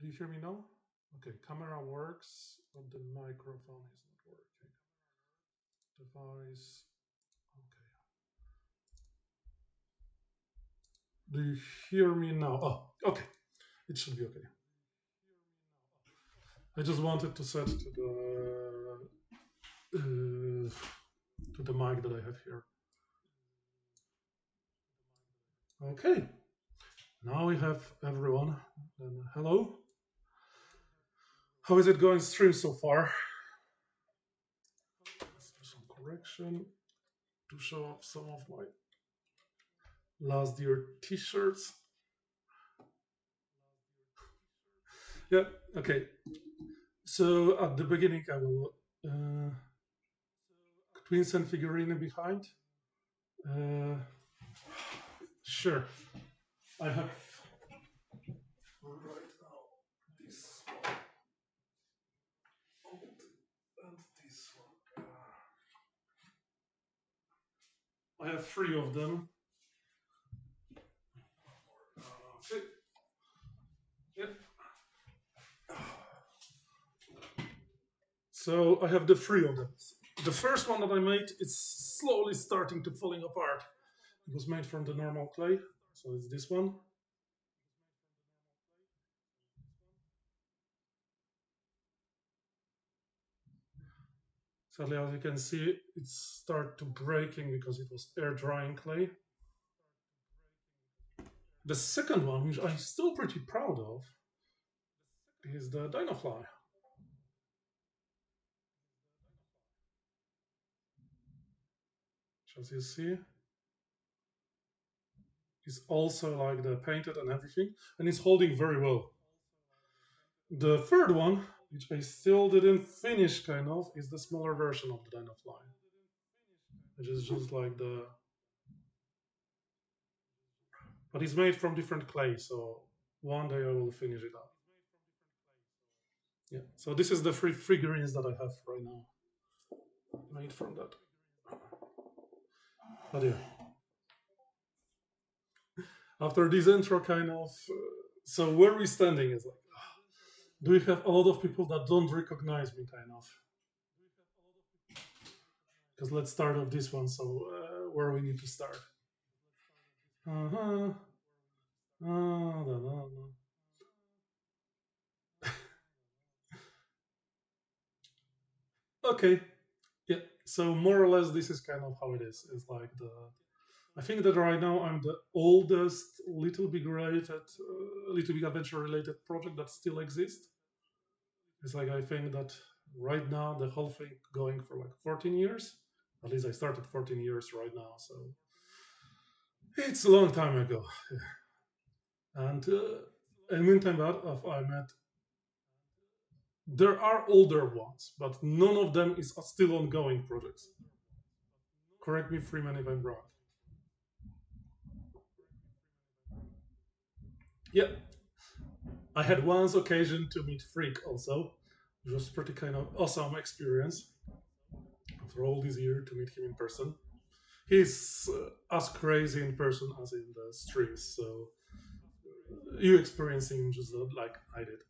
Do you hear me now? Okay, camera works, but the microphone is not working. Device. Okay. Do you hear me now? Oh, okay. It should be okay. I just wanted to set to the mic that I have here. Okay. Now we have everyone. And hello. How is it going stream so far? Let's do some correction to show off some of my last year t-shirts. Yeah, okay. So at the beginning, I will twins and figurine behind. Sure. I have right now this one and this one. I have three of them. Okay. Yep. So I have the three of them. The first one that I made is slowly starting to falling apart. It was made from the normal clay, so it's this one. Sadly, as you can see, it started to breaking because it was air drying clay. The second one, which I'm still pretty proud of, is the Dinofly. As you see, it's also like the painted and everything, and it's holding very well. The third one, which I still didn't finish, kind of, is the smaller version of the Dinofly, which is just like the, but it's made from different clay, so one day I will finish it up. Yeah, so this is the three figurines that I have right now, made from that. But yeah, after this intro, kind of, so where we standing is like, do we have a lot of people that don't recognize me, kind of? Because let's start off this one. So where we need to start? Uh-huh. No. Okay. Yeah. So more or less, this is kind of how it is. It's like the. I think that right now I'm the oldest Little Big related, Little Big Adventure related project that still exists. It's like I think that right now the whole thing going for like 14 years. At least I started 14 years right now, so it's a long time ago. And in meantime, I met, there are older ones, but none of them is still ongoing projects. Correct me, Freeman, if I'm wrong. Yeah, I had once occasion to meet Freak also, which was pretty kind of awesome experience. After all these years, to meet him in person, he's as crazy in person as in the streams. So you experiencing just like I did.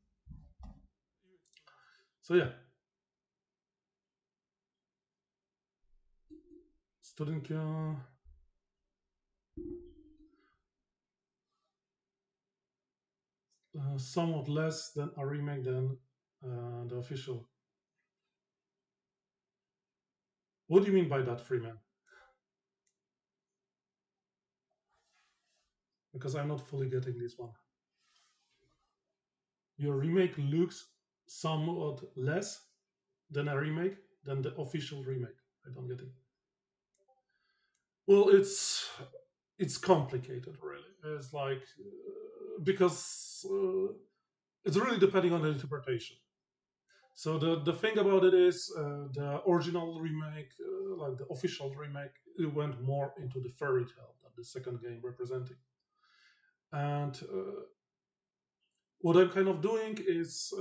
So yeah, student somewhat less than a remake than the official. What do you mean by that, Freeman? Because I'm not fully getting this one. Your remake looks somewhat less than a remake than the official remake. I don't get it. Well, it's complicated, really. It's like because it's really depending on the interpretation. So the thing about it is the original remake, like the official remake, it went more into the fairy tale that the second game representing. And what I'm kind of doing is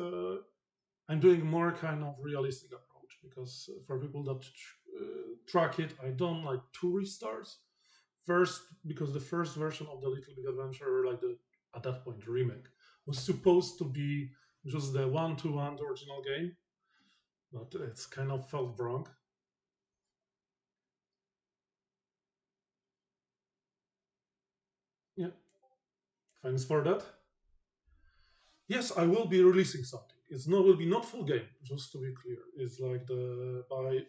I'm doing more kind of realistic approach because for people that track it, I done like two restarts. First, because the first version of the Little Big Adventure, like the at that point remake, was supposed to be just the one-to-one original game, but it's kind of felt wrong. Yeah, thanks for that. Yes, I will be releasing something. It's not will be not full game, just to be clear. It's like the by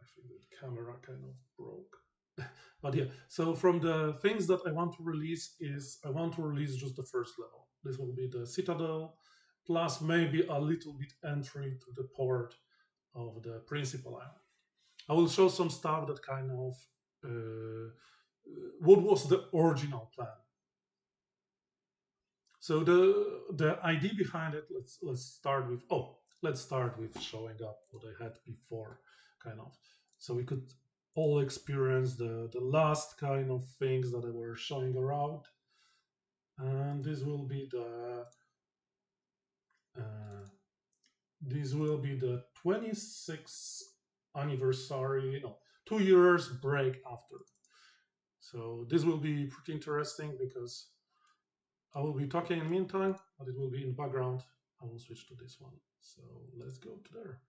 I think the camera kind of broke. But yeah, so from the things that I want to release is I want to release just the first level. This will be the Citadel, plus maybe a little bit entry to the port of the principal island. I will show some stuff that kind of what was the original plan. So the idea behind it, let's start with showing up what I had before, kind of, so we could all experience the last kind of things that I were showing around, and uh, this will be the 26th anniversary, no, 2 years break after. So this will be pretty interesting because I will be talking in the meantime, but it will be in background. I will switch to this one. So let's go to there.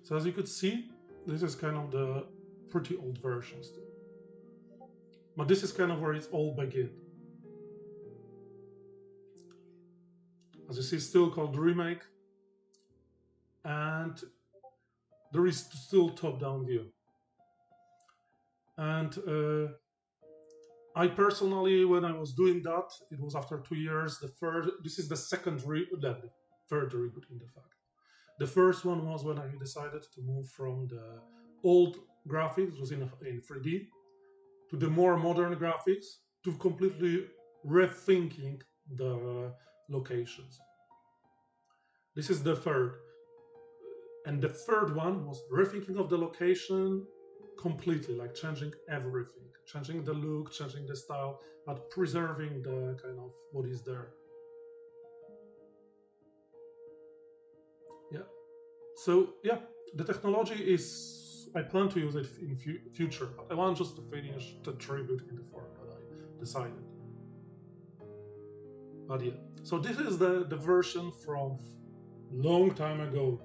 So as you could see, this is kind of the pretty old version still. But this is kind of where it's all began. As you see, still called Remake. And there is still top-down view. And I personally, when I was doing that, it was after 2 years. This is the third reboot in the fact. The first one was when I decided to move from the old graphics, was in 3D, to the more modern graphics, to completely rethinking the locations. This is the third. And the third one was rethinking of the location completely, like changing everything, changing the look, changing the style, but preserving the kind of what is there. Yeah. So yeah, the technology is, I plan to use it in future, but I want just to finish the tribute in the form that I decided. But yeah, so this is the version from long time ago.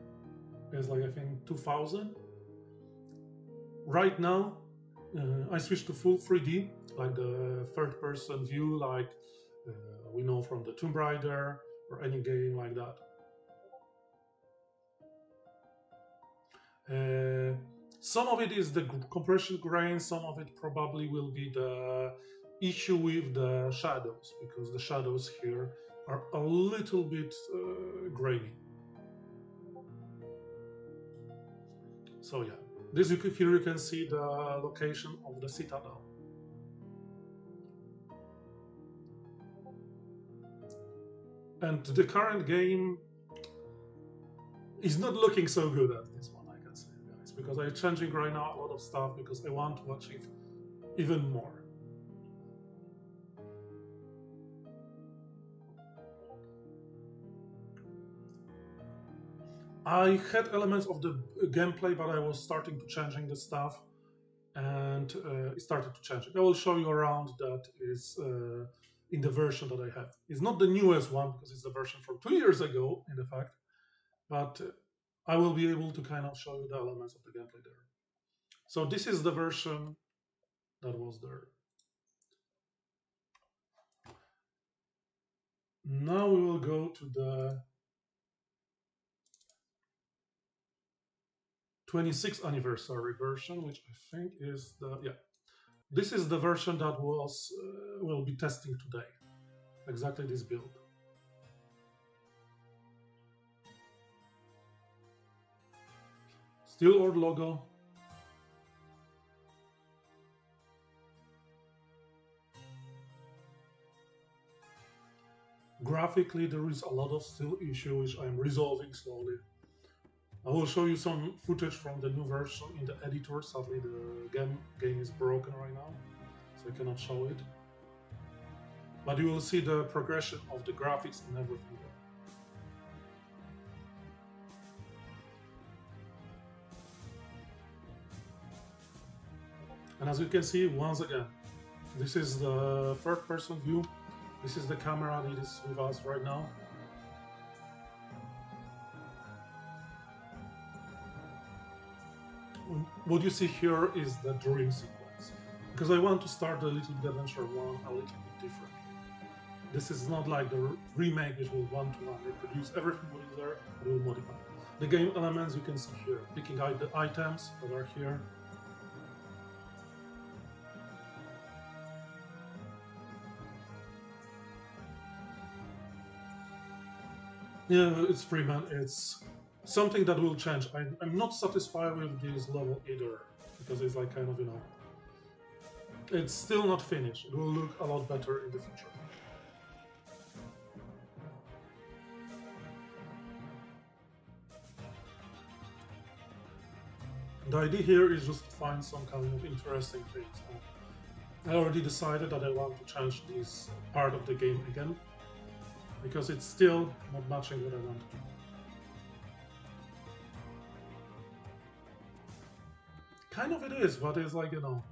It's like I think 2000. Right now, I switched to full 3D, like the third-person view, like we know from the Tomb Raider or any game like that. Some of it is the compression grain, some of it probably will be the issue with the shadows, because the shadows here are a little bit grainy. So yeah, here you can see the location of the Citadel. And the current game is not looking so good as this one, I can say, guys, because I'm changing right now a lot of stuff because I want to achieve even more. I had elements of the gameplay, but I was starting to changing the stuff, and it started to change. I will show you around that is in the version that I have. It's not the newest one because it's the version from 2 years ago, in fact, but I will be able to kind of show you the elements of the gameplay there. So this is the version that was there. Now we will go to the 26th anniversary version, which I think is this is the version that was we'll be testing today. Exactly this build. Still old logo. Graphically, there is a lot of still issue which I'm resolving slowly. I will show you some footage from the new version in the editor. Sadly, the game is broken right now, so I cannot show it. But you will see the progression of the graphics and everything there. And as you can see, once again, this is the third-person view. This is the camera that is with us right now. What you see here is the dream sequence, because I want to start the Little Big Adventure 1 a little bit different. This is not like the remake which will one-to-one reproduce everything what is there, but will modify. The game elements you can see here, picking out the items that are here. Yeah, it's Freeman. It's something that will change. I'm not satisfied with this level either, because it's like kind of, you know, it's still not finished. It will look a lot better in the future. The idea here is just to find some kind of interesting things. I already decided that I want to change this part of the game again, because it's still not matching what I want to do. Kind of it is, but it's like, you know,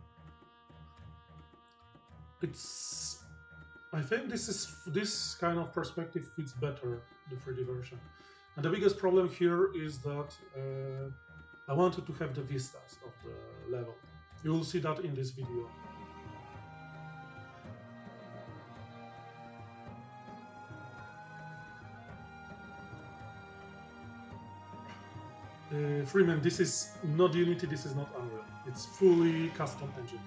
it's... I think this kind of perspective fits better the 3D version. And the biggest problem here is that I wanted to have the vistas of the level. You will see that in this video. Freeman, this is not Unity, this is not Unreal. It's fully custom engine.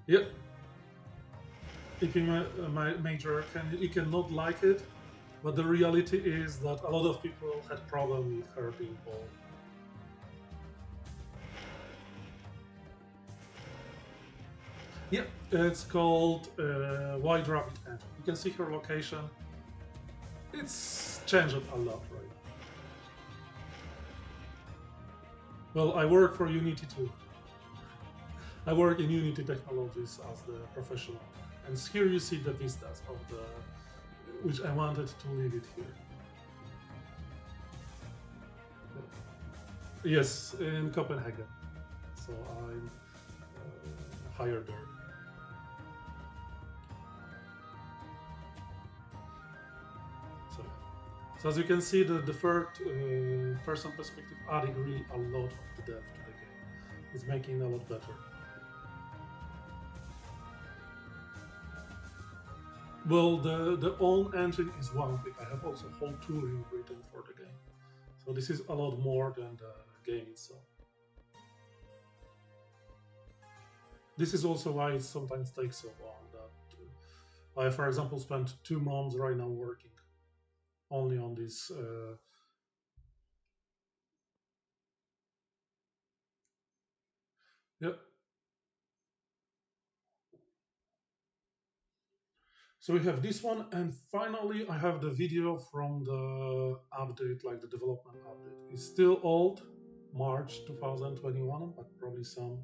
Yep. If you major, you cannot like it, but the reality is that a lot of people had problem with her being bald. Yep, it's called White Rabbit Engine. You can see her location. It's changed a lot, right? Well, I work for Unity too. I work in Unity Technologies as the professional. And here you see the vistas of the, which I wanted to leave it here. Yes, in Copenhagen. So I'm hired there. So as you can see, the third person perspective adding really a lot of the depth to the game. It's making it a lot better. Well, the own engine is one thing. I have also whole tooling written for the game. So this is a lot more than the game itself. This is also why it sometimes takes so long. That I, for example, spent 2 months right now working only on this. Yep. So we have this one, and finally I have the video from the update, like the development update. It's still old, March 2021, but probably some.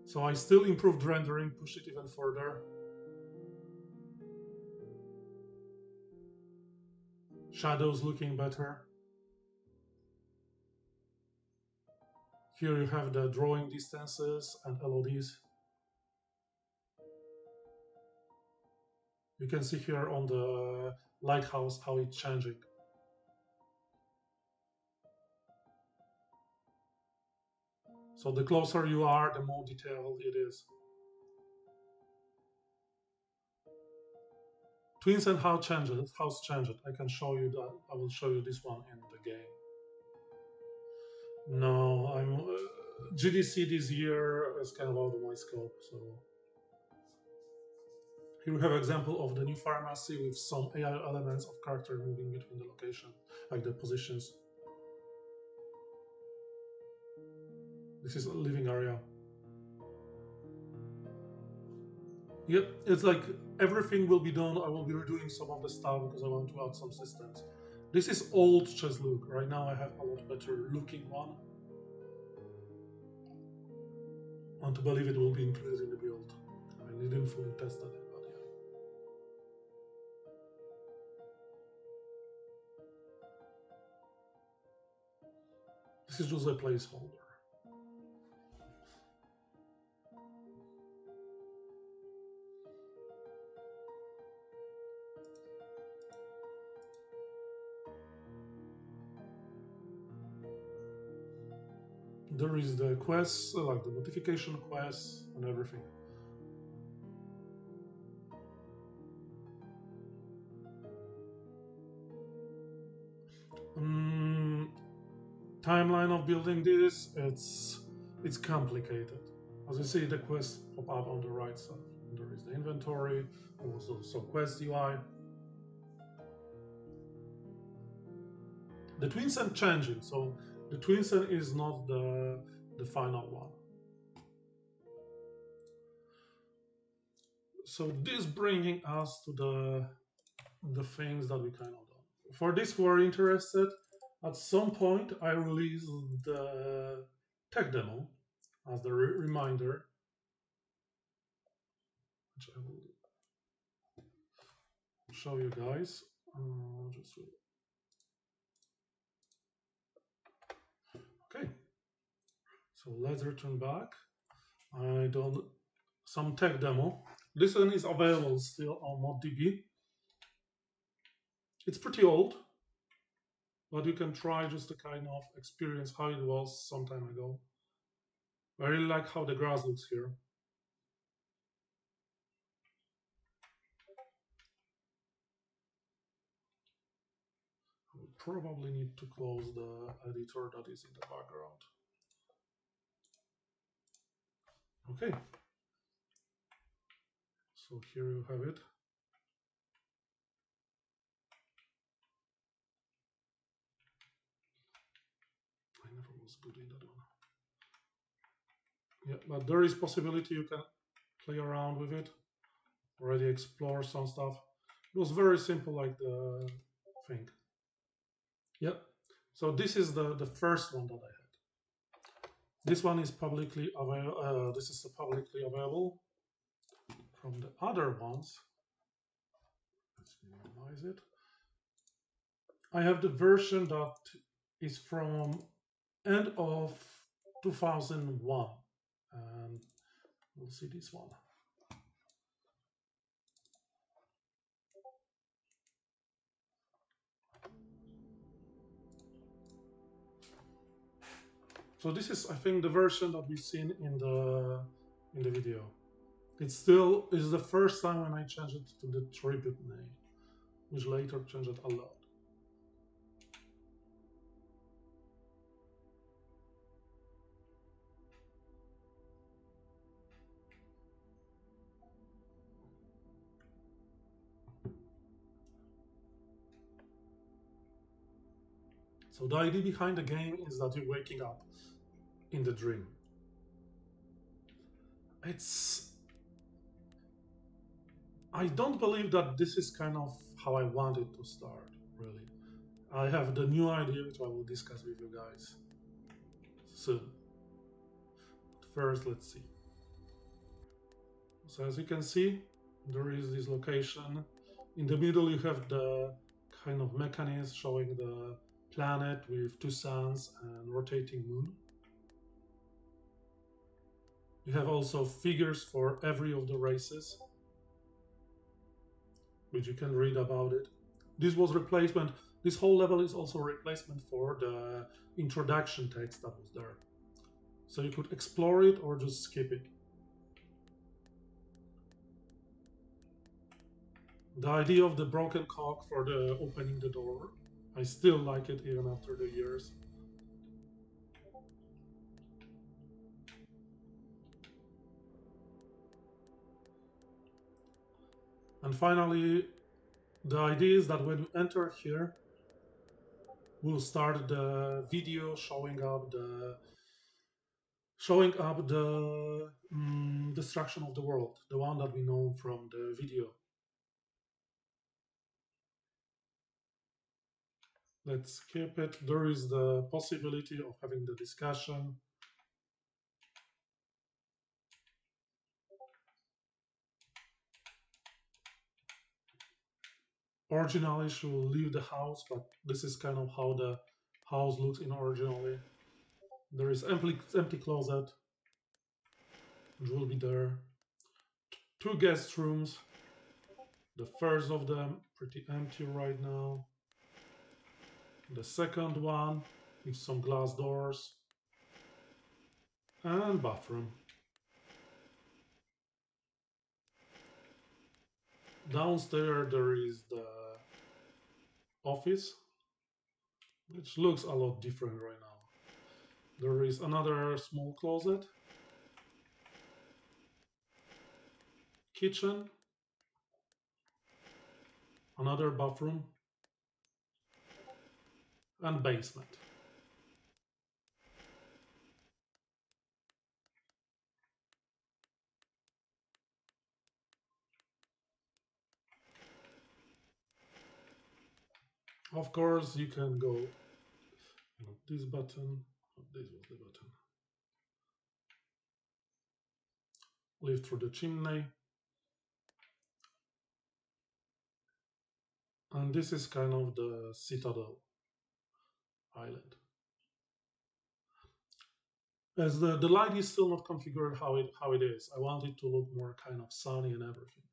So I still improved rendering, pushed it even further. Shadows looking better. Here you have the drawing distances and LODs. You can see here on the lighthouse how it's changing. So the closer you are, the more detailed it is. Twins and how changed it, how's changed it. I can show you that. I will show you this one in the game. No, I'm GDC this year is kind of out of my scope. So here we have an example of the new pharmacy with some AI elements of character moving between the location, like the positions. This is a living area. Yep, it's like everything will be done. I will be redoing some of the stuff because I want to add some systems. This is old chess look. Right now I have a lot better looking one. I want to believe it will be included in the build. I didn't fully test it, but yeah. This is just a placeholder. There is the quests, like the notification quests and everything. Timeline of building this, it's complicated. As you see, the quests pop up on the right side. There is the inventory, there was also quest UI. The twin-cent changing, so the twin-cent is not the final one. So this bringing us to the things that we kind of done. For this, who are interested, at some point I release the tech demo as the reminder, which I will show you guys. Just wait. Okay, so let's return back. I done some tech demo. This one is available still on ModDB. It's pretty old, but you can try just to kind of experience how it was some time ago. I really like how the grass looks here. I will probably need to close the editor that is in the background. Okay, so here you have it. I never was good in that one. Yeah, but there is possibility you can play around with it, already explore some stuff. It was very simple, like the thing. Yep. So this is the first one that I had. This one is publicly available. This is publicly available. From the other ones, let's minimize it. I have the version that is from end of 2001, and we'll see this one. So this is, I think, the version that we've seen in the video. It still is the first time when I changed it to the tribute name, which later changed it a lot. So the idea behind the game is that you're waking up in the dream. I don't believe that this is kind of how I wanted to start, really. I have the new idea which I will discuss with you guys soon. First, let's see. So as you can see, there is this location. In the middle, you have the kind of mechanism showing the planet with two suns and rotating moon. You have also figures for every of the races, which you can read about it. This was replacement. This whole level is also a replacement for the introduction text that was there. So you could explore it or just skip it. The idea of the broken cock for the opening the door, I still like it even after the years. And finally, the idea is that when you enter here, we'll start the video showing up the destruction of the world, the one that we know from the video. Let's skip it. There is the possibility of having the discussion. Originally, she will leave the house, but this is kind of how the house looks in originally. There is empty closet, which will be there. Two guest rooms. The first of them pretty empty right now. The second one with some glass doors. And bathroom. Downstairs there is the office, which looks a lot different right now. There is another small closet, kitchen, another bathroom, and basement. Of course, you can go, not this button, this was the button. Lift through the chimney. And this is kind of the Citadel island. As the light is still not configured how it is, I want it to look more kind of sunny and everything.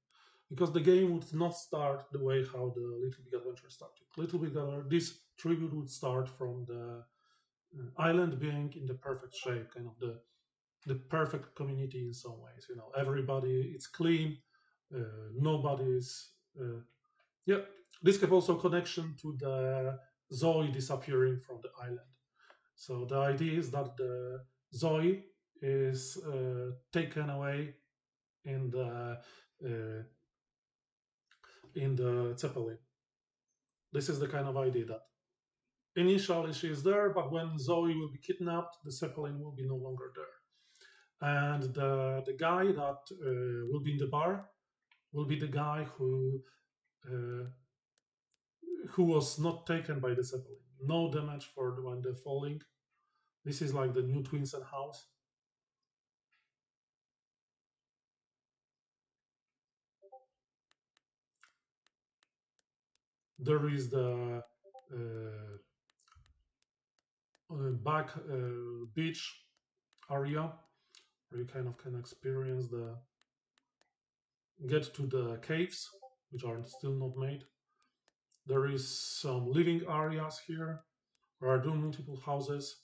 Because the game would not start the way how the Little Big Adventure started. Little Big Adventure, this tribute would start from the island being in the perfect shape, kind of the perfect community in some ways. You know, everybody, it's clean, nobody is. Yeah, this have also connection to the Zoe disappearing from the island. So the idea is that the Zoe is taken away in the uh, Zeppelin. This is the kind of idea that initially she is there, but when Zoe will be kidnapped, the Zeppelin will be no longer there. And the guy that will be in the bar will be the guy uh, who was not taken by the Zeppelin. No damage for when they're falling. This is like the new Twins and House. There is the back beach area where you kind of can experience get to the caves, which are still not made. There is some living areas here. There are multiple houses.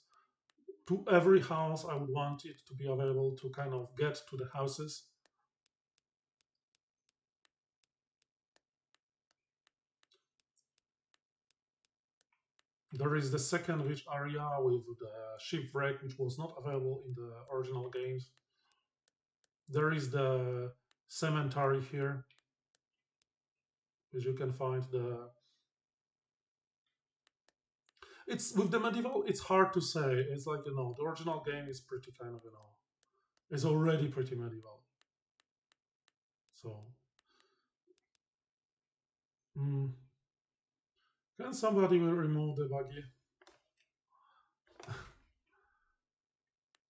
To every house, I would want it to be available to kind of get to the houses. There is the second beach area with the shipwreck, which was not available in the original games. There is the cemetery here, which you can find the. It's with the medieval. It's hard to say. It's like the original game is pretty kind of it's already pretty medieval. So, mm, can somebody will remove the buggy?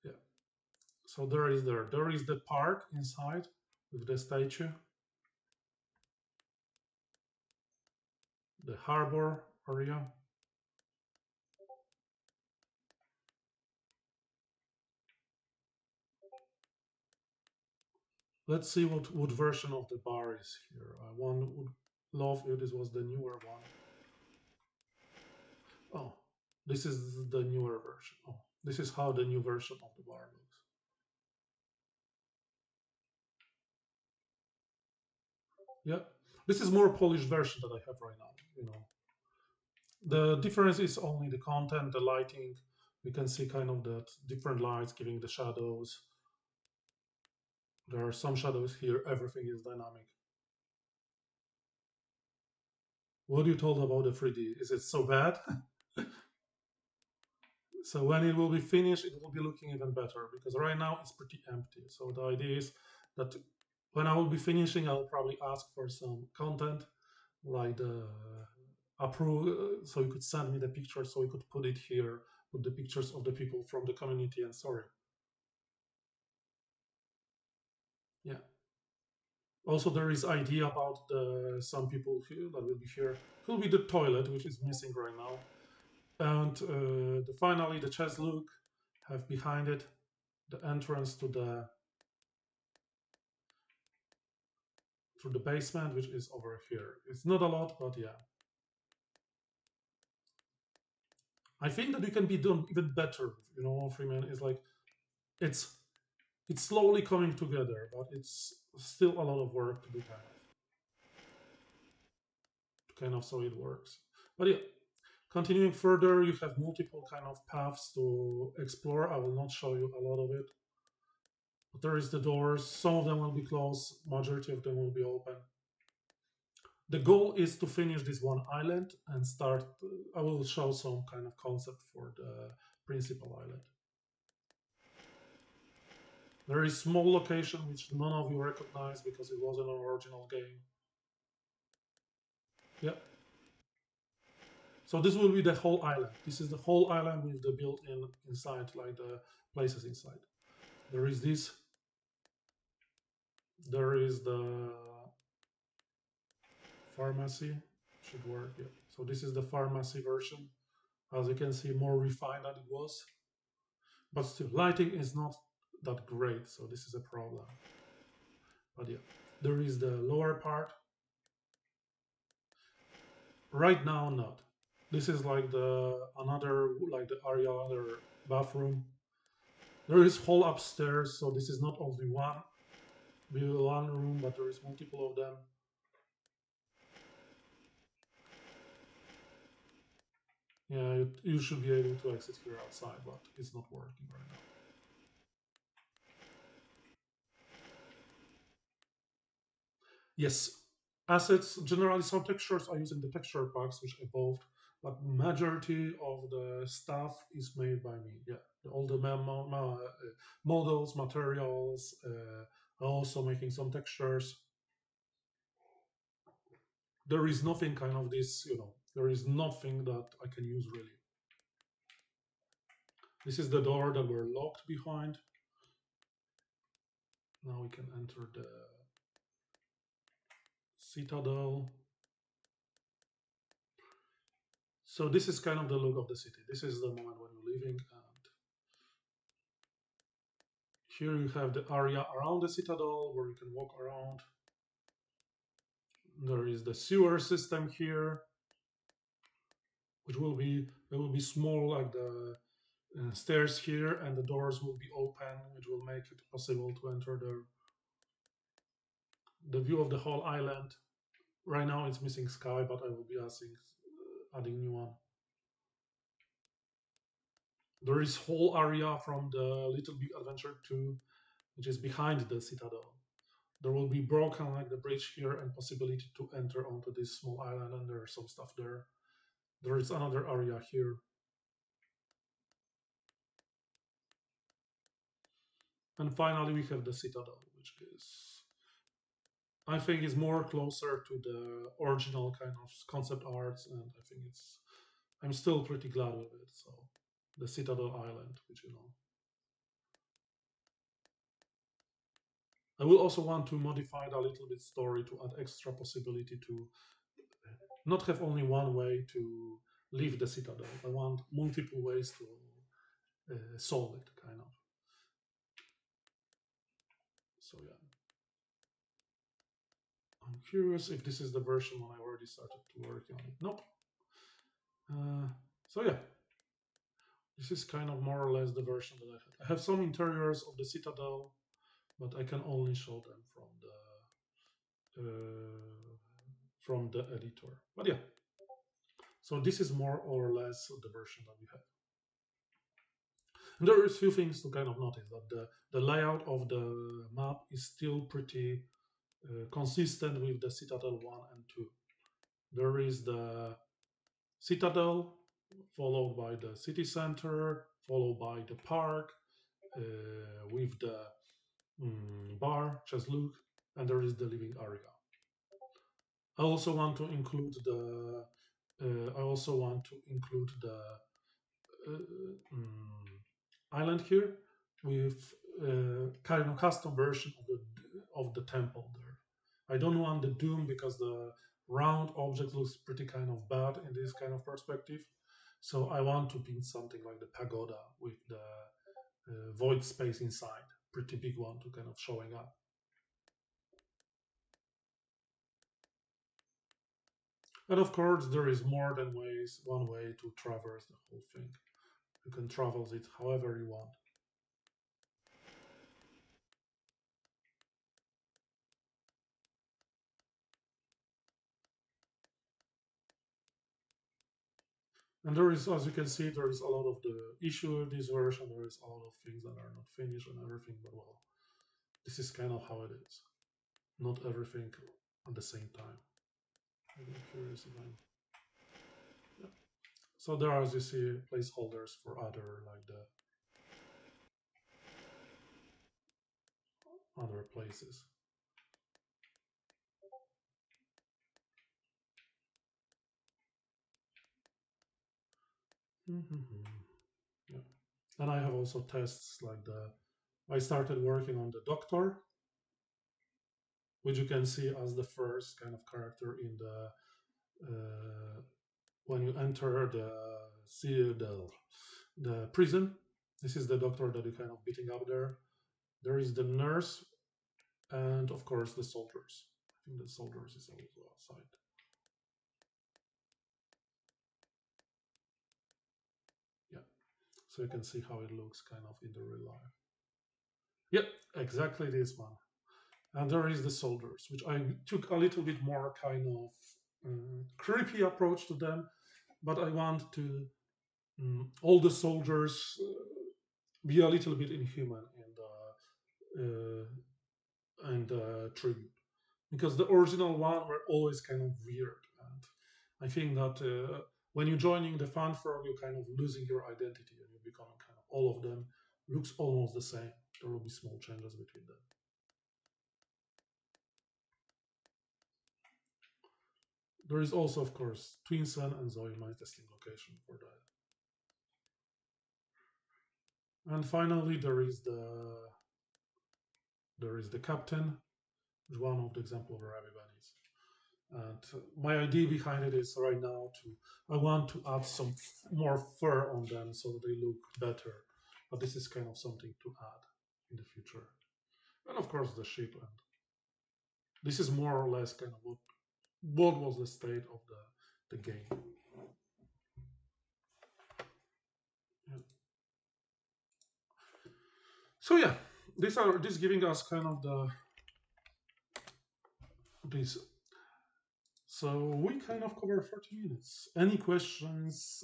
Yeah. So there is the park inside with the statue, the harbor area. Let's see what version of the bar is here. One would love if this was the newer one. Oh, this is the newer version. Oh, this is how the new version of the bar looks. Yeah, this is more polished version that I have right now. The difference is only the content, the lighting. We can see kind of that different lights giving the shadows. There are some shadows here. Everything is dynamic. What you told about the 3D? Is it so bad? So when it will be finished, it will be looking even better because right now it's pretty empty. So the idea is that when I will be finishing, I'll probably ask for some content like the approve, so you could send me the pictures, so we could put it here, put the pictures of the people from the community and sorry. Yeah. Also, there is idea about some people here that will be here. It will be the toilet, which is missing right now. And finally, the chest look. have behind it the entrance to the basement, which is over here. It's not a lot, but yeah. I think that you can be done even better. You know, Freeman is like it's it's slowly coming together, but it's still a lot of work to do kind of so it works. But yeah, continuing further, you have multiple kind of paths to explore. I will not show you a lot of it. But there is the doors. Some of them will be closed. Majority of them will be open. The goal is to finish this one island and start. I will show some kind of concept for the principal island. There is small location which none of you recognize because it wasn't an original game. Yep. So this will be the whole island. This is the whole island with the built-in inside, like the places inside. There is this. There is the pharmacy. Should work. Yeah. So this is the pharmacy version. As you can see, more refined than it was. But still, lighting is not that great, so this is a problem. But yeah, there is the lower part. Right now, not. This is like the another like the area, other bathroom. There is hall upstairs, so this is not only one room, but there is multiple of them. Yeah, you should be able to exit here outside, but it's not working right now. Yes, assets, generally some textures are using the texture packs which evolved, but majority of the stuff is made by me. Yeah, all the models, materials, also making some textures. There is nothing kind of this, there is nothing that I can use really. This is the door that we're locked behind. Now we can enter the citadel. So this is kind of the look of the city. This is the moment when you're leaving, and here you have the area around the citadel where you can walk around. There is the sewer system here, which will be small, like the stairs here, and the doors will be open, which will make it possible to enter the view of the whole island. Right now it's missing sky, but I will be adding new one. There is whole area from the Little Big Adventure 2, which is behind the citadel. There will be broken like the bridge here and possibility to enter onto this small island, and there's some stuff there. There is another area here. And finally we have the citadel, which is, I think, is more closer to the original kind of concept arts, and I think I'm still pretty glad with it. So the citadel island, which I will also want to modify it a little bit story to add extra possibility to not have only one way to leave the citadel. I want multiple ways to solve it, kind of. So yeah, I'm curious if this is the version when I already started to work on it. Nope. So yeah, this is kind of more or less the version that I had. I have some interiors of the citadel, but I can only show them from the editor. But yeah, so this is more or less the version that we have. And there are a few things to kind of notice, that the layout of the map is still pretty consistent with the Citadel 1 and 2. There is the Citadel, followed by the city center, followed by the park, with the bar, just look, and there is the living area. I also want to include the island here with kind of custom version of the temple there. I don't want the dome because the round object looks pretty kind of bad in this kind of perspective. So I want to pin something like the pagoda with the void space inside, pretty big one to kind of showing up. And of course, there is more than one way to traverse the whole thing. You can traverse it however you want. And there is, as you can see, there is a lot of the issue in this version. There is a lot of things that are not finished and everything, but well, this is kind of how it is. Not everything at the same time. I'm curious if I'm... Yeah. So there, as you see, placeholders for other, like the other places. Yeah. And I have also tests like I started working on the doctor, which you can see as the first kind of character in when you enter the prison. This is the doctor that you're kind of beating up there. There is the nurse, and of course the soldiers. I think the soldiers is also outside. Yeah, so you can see how it looks kind of in the real life. Yep, exactly this one. And there is the soldiers, which I took a little bit more kind of creepy approach to them, but I want to all the soldiers be a little bit inhuman and tribute, because the original one were always kind of weird, and I think that when you're joining the fan frog, you're kind of losing your identity and you become kind of all of them looks almost the same. There will be small changes between them. There is also, of course, Twin Sun and Zoe, my testing location for that. And finally, there is the captain, which is one of the example where everybody is. And my idea behind it is right now I want to add some more fur on them so they look better. But this is kind of something to add in the future. And of course, the ship. And this is more or less kind of what was the state of the game. Yeah. So yeah, this giving us kind of this. So we kind of covered 40 minutes. Any questions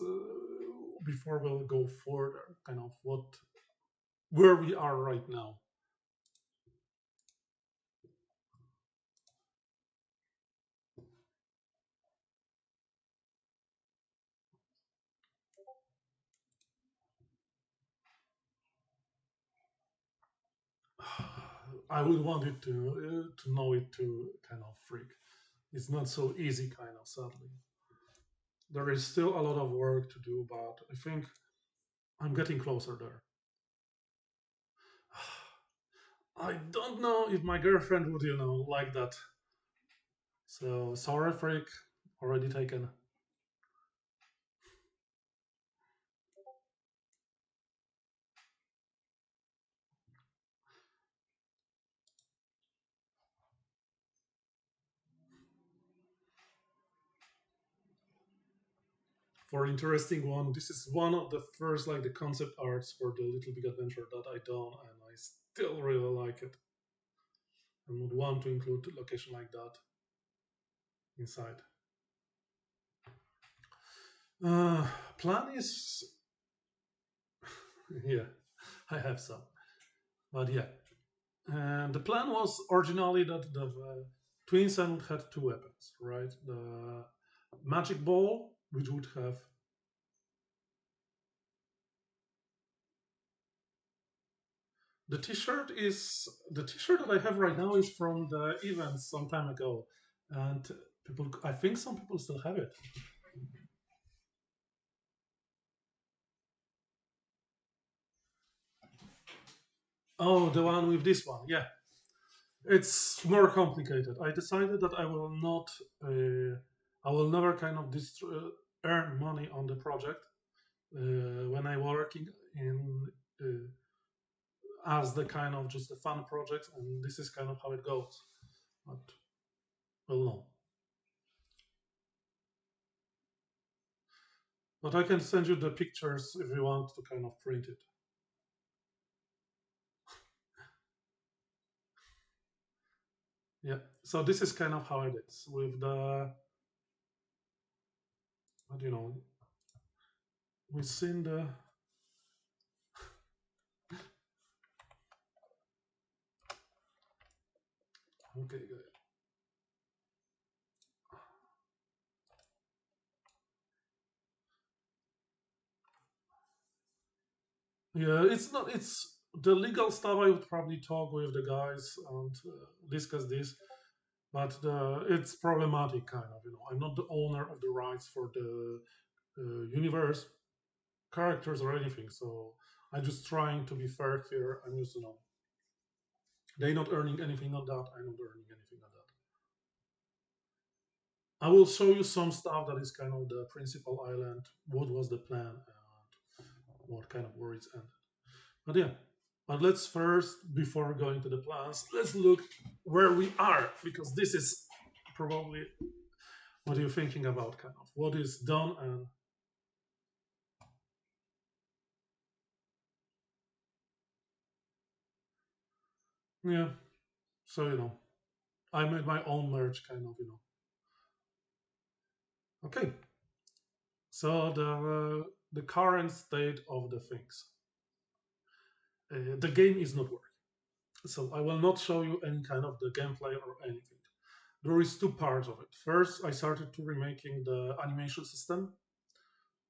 before we'll go further? Kind of where we are right now. I would want it to know it to kind of freak. It's not so easy, kind of sadly. There is still a lot of work to do, but I think I'm getting closer there. I don't know if my girlfriend would, like that. So sorry, freak. Already taken. For interesting one, this is one of the first like the concept arts for the Little Big Adventure that I done, and I still really like it. And would want to include a location like that inside. Uh, Plan is yeah, I have some, but yeah. And the plan was originally that the Twin Sun had two weapons, right? The magic ball, which would have the T-shirt that I have right now is from the event some time ago, and I think some people still have it. Oh, the one with this one, yeah. It's more complicated. I decided that I will never kind of earn money on the project when I working in as the kind of just a fun project, and this is kind of how it goes. But well, no. But I can send you the pictures if you want to kind of print it. Yeah. So this is kind of how it is with the, what you know, we've seen the. Okay, good. Yeah, it's not. It's the legal stuff. I would probably talk with the guys and discuss this, but it's problematic, kind of. I'm not the owner of the rights for the universe, characters, or anything. So I'm just trying to be fair here. I'm just, they're not earning anything on that. I'm not earning anything on that. I will show you some stuff that is kind of the principal island. What was the plan and what kind of worries ended. But yeah, but let's first, before going to the plans, let's look where we are, because this is probably what you're thinking about, kind of what is done. And yeah, so I made my own merch, kind of. Okay, so the current state of the things. The game is not working, so I will not show you any kind of the gameplay or anything. There is two parts of it. First, I started to remaking the animation system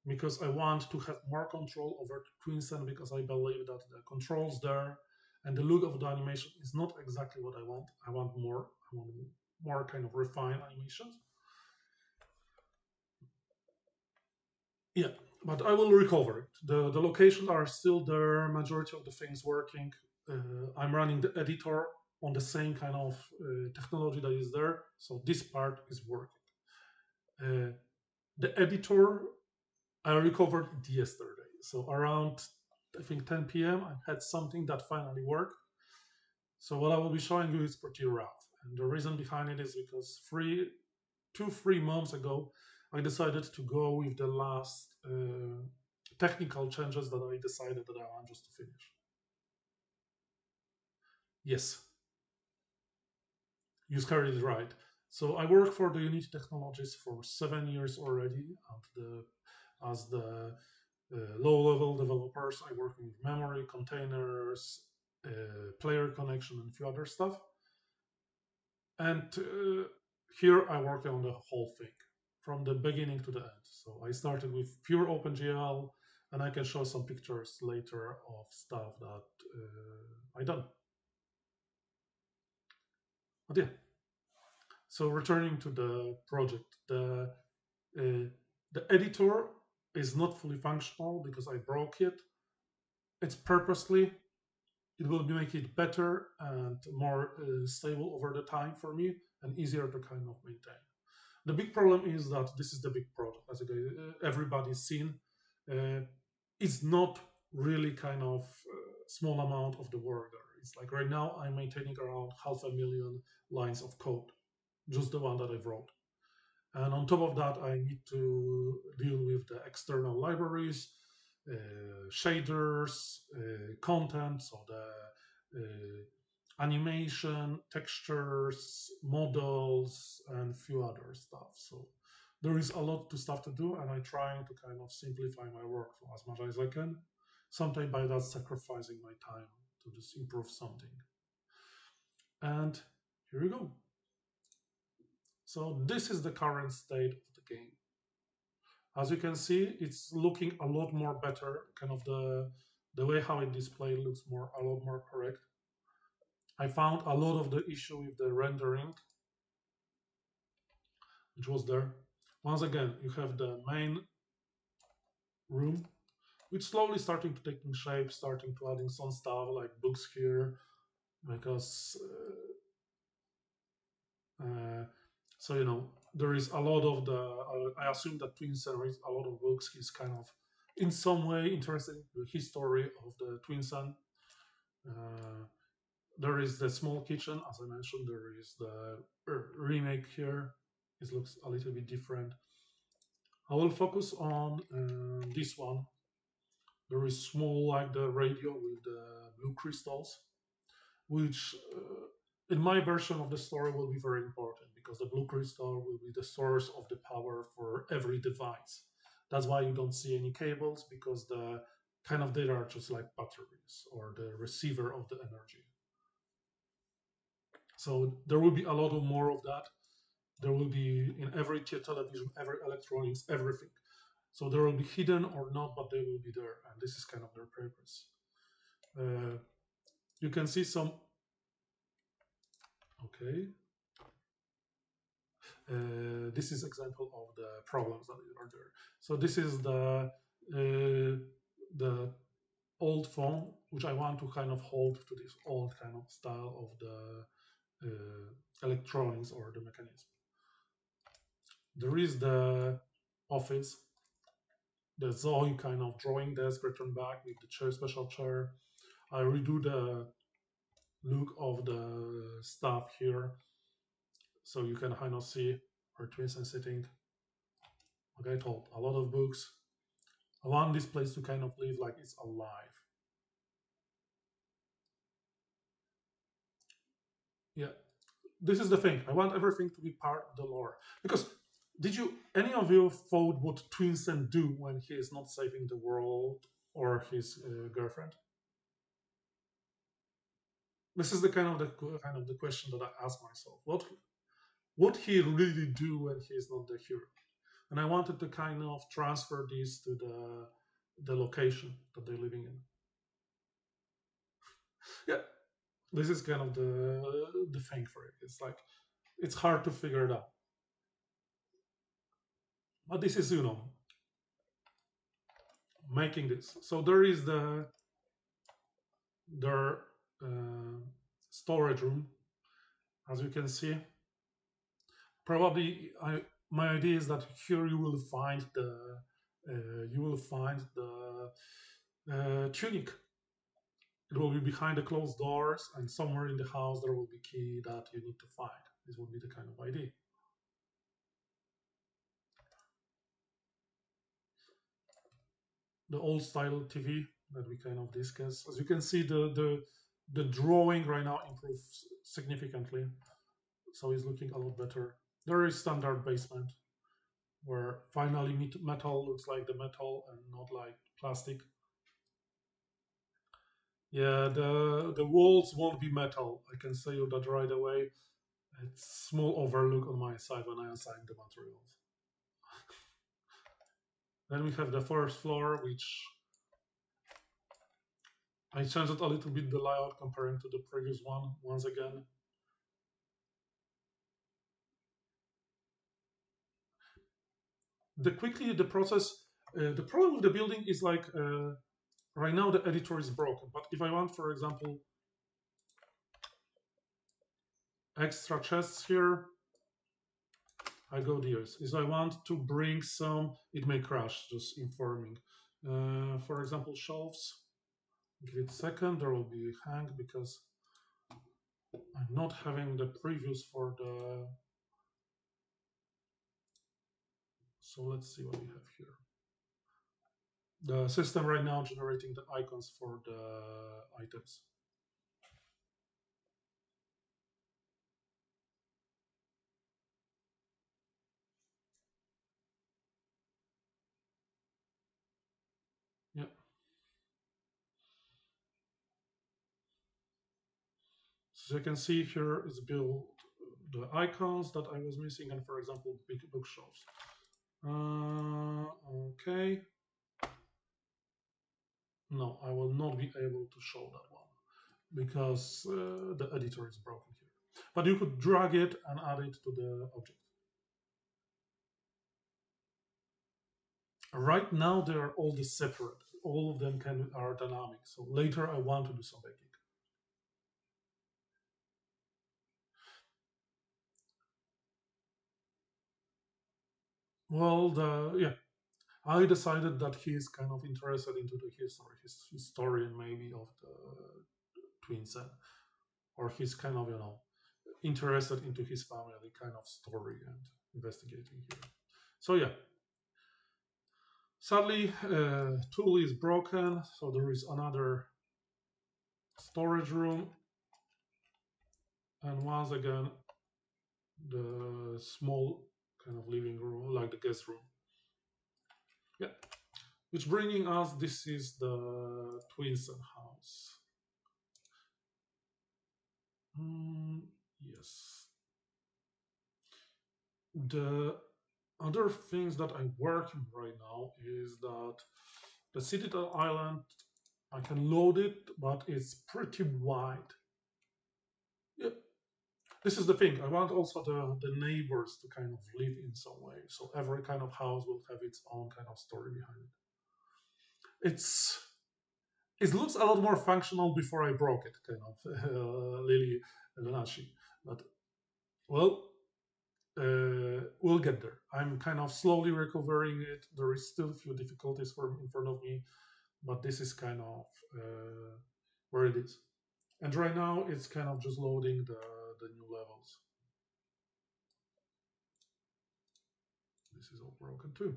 because I want to have more control over Twinsen, because I believe that the controls there and the look of the animation is not exactly what I want. I want more. I want more kind of refined animations. Yeah, but I will recover it. The locations are still there. Majority of the things working. I'm running the editor on the same kind of technology that is there, so this part is working. Uh, the editor I recovered it yesterday. So around, I think, 10 p.m. I had something that finally worked. So what I will be showing you is pretty rough. And the reason behind it is because 3 months ago, I decided to go with the last technical changes that I decided that I want just to finish. Yes, you carried it right. So I work for the Unity Technologies for 7 years already, and as the low-level developers, I work with memory, containers, player connection, and a few other stuff. And here I work on the whole thing from the beginning to the end. So I started with pure OpenGL, and I can show some pictures later of stuff that I done. But yeah, so returning to the project, the editor is not fully functional because I broke it. It's purposely. It will make it better and more stable over the time for me, and easier to kind of maintain. The big problem is that this is the big project, as everybody's seen. Uh, it's not really kind of small amount of the work there. It's like right now I'm maintaining around 500,000 lines of code, just the one that I've wrote. And on top of that, I need to deal with the external libraries, shaders, content, so the animation, textures, models, and few other stuff. So there is a lot to stuff to do, and I'm trying to kind of simplify my workflow as much as I can. Sometimes by that sacrificing my time to just improve something. And here we go. So this is the current state of the game. As you can see, it's looking a lot more better. Kind of the way how it displayed looks a lot more correct. I found a lot of the issue with the rendering, which was there. Once again, you have the main room, which slowly starting to taking shape, starting to adding some stuff like books here, because so there is a lot of the. I assume that Twins reads a lot of books. He's kind of in some way interested in the history of the Twin Sun. Uh, there is the small kitchen, as I mentioned. There is the remake here. It looks a little bit different. I will focus on this one. There is small like the radio with the blue crystals, which in my version of the story will be very important because the blue crystal will be the source of the power for every device. That's why you don't see any cables, because the kind of data are just like batteries or the receiver of the energy. So there will be a lot of more of that. There will be in every television, every electronics, everything. So they will be hidden or not, but they will be there, and this is kind of their purpose. Uh, you can see some. Okay, this is example of the problems that are there. So this is the old phone, which I want to kind of hold to this old kind of style of the electronics or the mechanism. There is the office, the Zoe kind of drawing desk returned back with the chair, special chair. I redo the look of the stuff here, so you can kind of see our twins and sitting. Okay, told a lot of books. I want this place to kind of live like it's alive. Yeah, this is the thing. I want everything to be part of the lore. Because did you any of you thought what Twinston do when he is not saving the world or his girlfriend? This is the kind of the question that I ask myself. What he really do when he is not the hero? And I wanted to kind of transfer this to the location that they're living in. Yeah, this is kind of the thing for it. It's like it's hard to figure it out. But this is making this. So there is their storage room, as you can see. Probably, my idea is that here you will find the tunic. It will be behind the closed doors, and somewhere in the house there will be key that you need to find. This will be the kind of idea. The old style TV that we kind of discussed. As you can see, the drawing right now improves significantly, so it's looking a lot better. There is standard basement where finally metal looks like the metal and not like plastic. Yeah, the walls won't be metal. I can say you that right away. It's small overlook on my side when I assign the materials. Then we have the first floor, which I changed it a little bit the layout comparing to the previous one once again. The process, the problem with the building is like right now the editor is broken. But if I want, for example, extra chests here, I go there. If I want to bring some, it may crash. Just informing. For example, shelves. Give it a second. There will be a hang because I'm not having the previews for the. So let's see what we have here. The system right now generating the icons for the items. Yeah. So you can see here is built the icons that I was missing, and for example, big bookshelves. Okay. No, I will not be able to show that one because the editor is broken here. But you could drag it and add it to the object. Right now, they are all separate. All of them are dynamic. So later, I want to do some baking. Well, yeah, I decided that he is kind of interested into the history, his historian maybe of the twinsen, or he's kind of, interested into his family kind of story and investigating here. So yeah, sadly, tool is broken, so there is another storage room, and once again the small kind of living room, like the guest room. Yeah, which bringing us, this is the twinsen house. Yes. The other things that I'm working right now is that the Citadel Island, I can load it, but it's pretty wide. Yep. This is the thing. I want also the neighbors to kind of live in some way. So every kind of house will have its own kind of story behind it. It looks a lot more functional before I broke it, kind of Lily Venaci. But well, we'll get there. I'm kind of slowly recovering it. There is still a few difficulties in front of me, but this is kind of where it is. And right now it's kind of just loading the new levels. This is all broken too.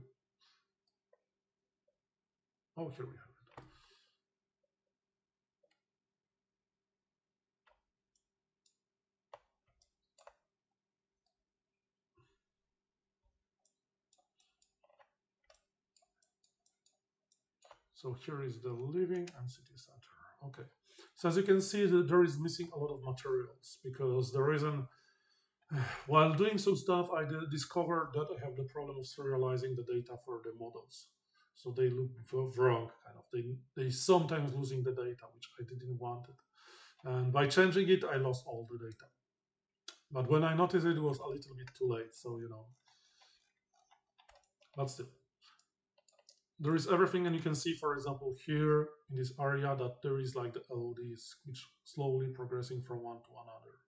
Oh, here we have it. So here is the living and city center. Okay. So as you can see, there is missing a lot of materials because the reason, while doing some stuff, I discovered that I have the problem of serializing the data for the models. So they look wrong, kind of. They sometimes losing the data, which I didn't want it. And by changing it, I lost all the data. But when I noticed it was a little bit too late, so but still. There is everything, and you can see, for example, here in this area that there is like the LODs, which slowly progressing from one to another.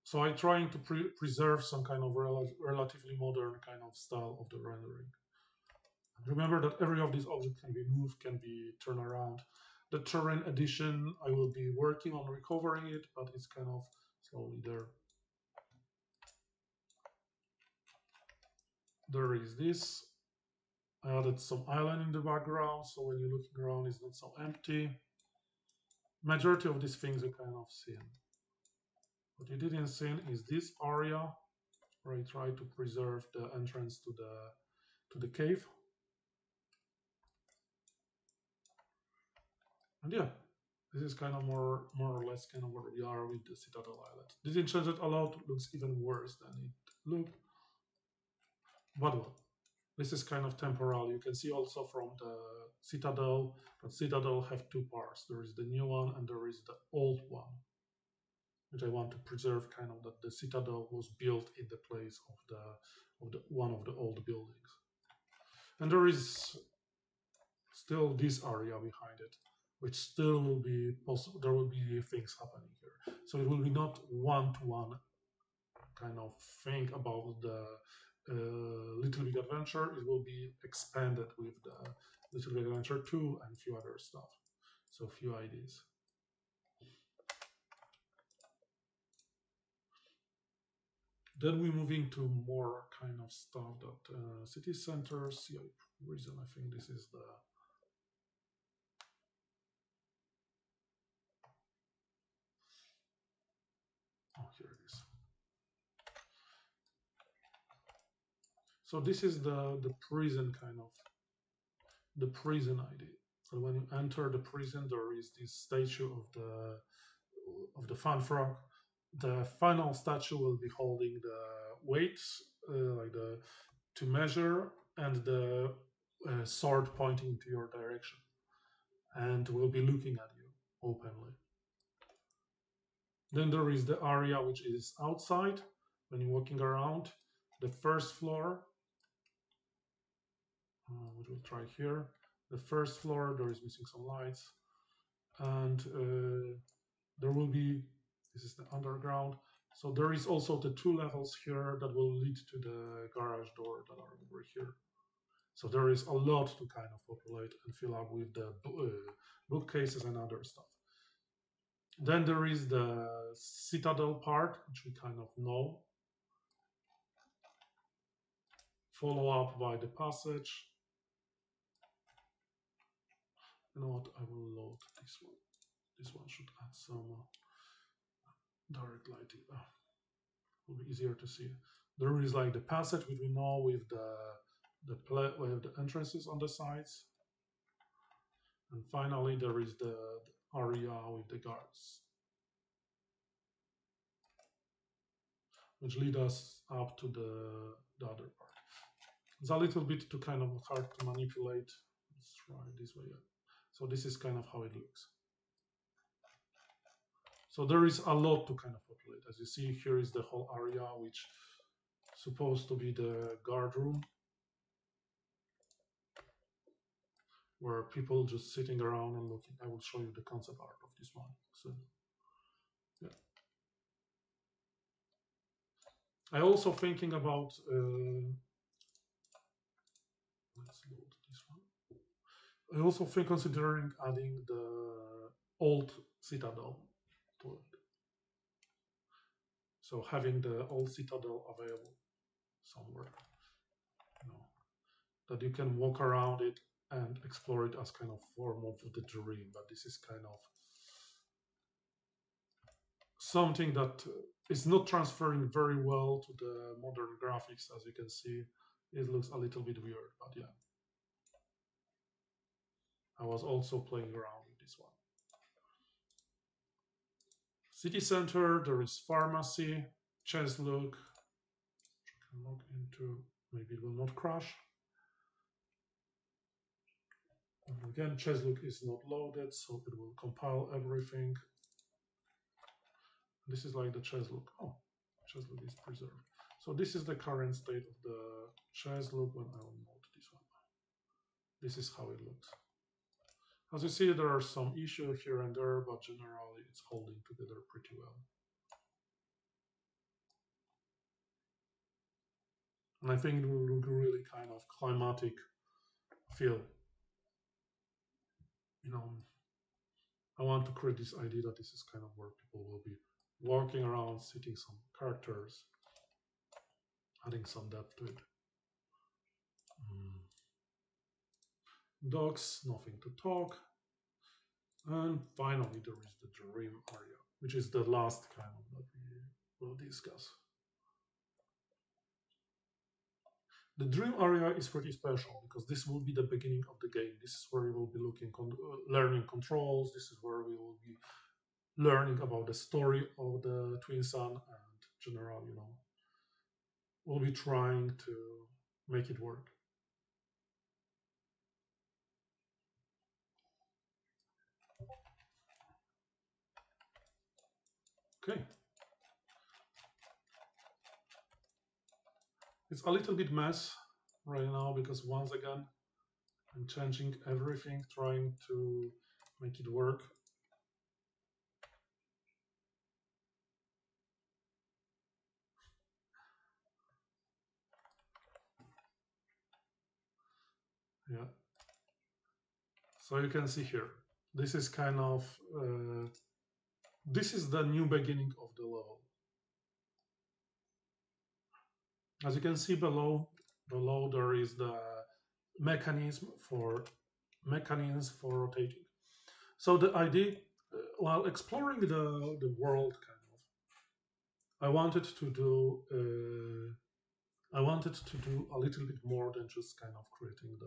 So I'm trying to preserve some kind of relatively modern kind of style of the rendering. Remember that every of these objects can be moved, can be turned around. The terrain edition, I will be working on recovering it, but it's kind of slowly there. There is this. I added some island in the background, so when you're looking around, it's not so empty. Majority of these things you kind of seen. What you didn't see is this area where I try to preserve the entrance to the cave. And yeah, this is kind of more or less kind of where we are with the Citadel Island. Didn't change it a lot, looks even worse than it looked. But well, this is kind of temporal. You can see also from the Citadel that Citadel have two parts. There is the new one and there is the old one, which I want to preserve, kind of that the Citadel was built in the place of the one of the old buildings. And there is still this area behind it, which still will be possible. There will be things happening here, so it will be not one-to-one kind of thing about the Little Big Adventure. It will be expanded with the Little Big Adventure 2 and a few other stuff. So a few ideas. Then we move into more kind of stuff that city centers. Yeah, reason I think this is the here it is. So this is the prison kind of the prison idea. So when you enter the prison, there is this statue of the fan frog. The final statue will be holding the weights, like the to measure, and the sword pointing to your direction, and will be looking at you openly. Then there is the area which is outside when you're walking around. The first floor, which we'll try here. The first floor, there is missing some lights, and there will be, this is the underground. So there is also the two levels here that will lead to the garage door that are over here. So there is a lot to kind of populate and fill up with the bookcases and other stuff. Then there is the citadel part, which we kind of know. Follow up by the passage. You know what? I will load this one. This one should add some direct lighting. Will be easier to see. There is like the passage, which we know with with the entrances on the sides, and finally there is the area with the guards, which lead us up to the other part. It's a little bit too kind of hard to manipulate. Let's try this way. So this is kind of how it looks. So there is a lot to kind of populate. As you see, here is the whole area, which is supposed to be the guard room, where people just sitting around and looking. I will show you the concept art of this one. So, yeah. I also thinking about let's load this one. I also think considering adding the old citadel to it. So having the old citadel available somewhere, you know, that you can walk around it and explore it as kind of form of the dream. But this is kind of something that is not transferring very well to the modern graphics. As you can see, it looks a little bit weird, but yeah. I was also playing around with this one. City center, there is pharmacy, chess look. I can log into, maybe it will not crash. And again, chess look is not loaded, so it will compile everything. This is like the chess look. Oh, chess look is preserved. So this is the current state of the chess look when I will load this one. This is how it looks. As you see, there are some issues here and there, but generally it's holding together pretty well. And I think it will look really kind of climatic feel. You know, I want to create this idea that this is kind of where people will be walking around, sitting some characters, adding some depth to it. Dogs, nothing to talk. And finally, there is the dream area, which is the last kind of that we will discuss. The dream area is pretty special because this will be the beginning of the game. This is where we will be learning controls. This is where we will be learning about the story of the Twin Sun and general, you know, we'll be trying to make it work. Okay. It's a little bit mess right now because once again, I'm changing everything, trying to make it work. Yeah. So you can see here, this is kind of, this is the new beginning of the level. As you can see below there is the mechanism for rotating. So the idea, while exploring the world, kind of, I wanted to do a little bit more than just kind of creating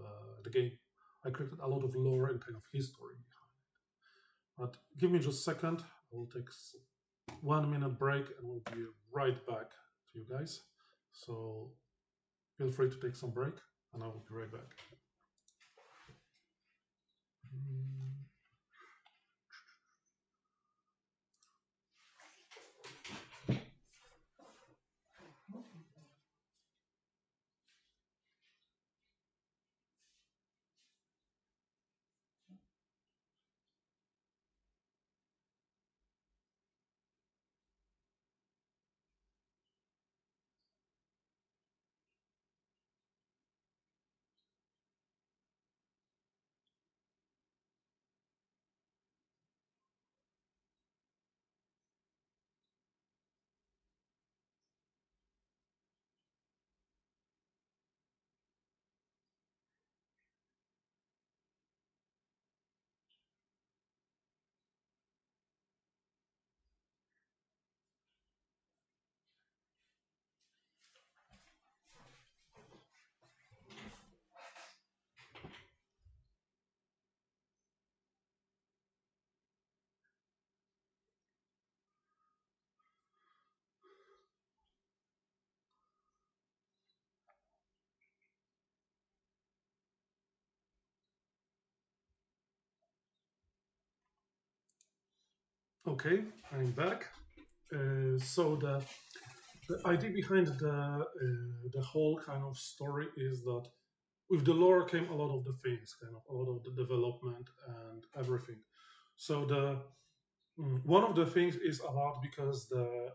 the game. I created a lot of lore and kind of history behind it. But give me just a second. I will take 1 minute break and we'll be right back to you guys. So feel free to take some break and I will be right back. Okay, I'm back. So the idea behind the whole kind of story is that with the lore came a lot of the things, kind of a lot of the development and everything. So one of the things is about because the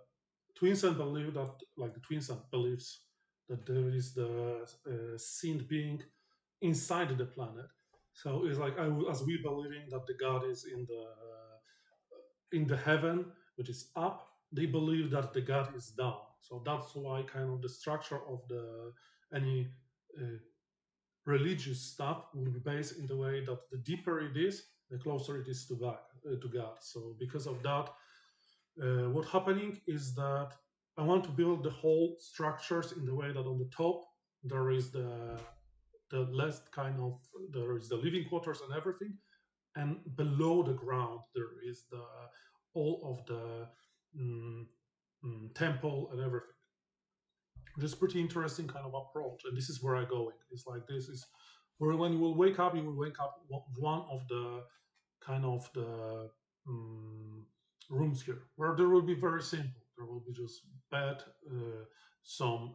Twinsen believe that, like the Twinsen believes that there is the sentient being inside the planet. So it's like as we believing that the God is in the heaven, which is up. They believe that the God is down. So that's why kind of the structure of the any uh, religious stuff will be based in the way that the deeper it is, the closer it is to God. So because of that, what happening is that I want to build the whole structures in the way that on the top there is the last kind of there is the living quarters and everything, and below the ground there is the all of the mm, temple and everything. Which is pretty interesting kind of approach, and this is where I going. It's like this is where when you will wake up, you will wake up one of the kind of the um, rooms here, where there will be very simple. There will be just bed, some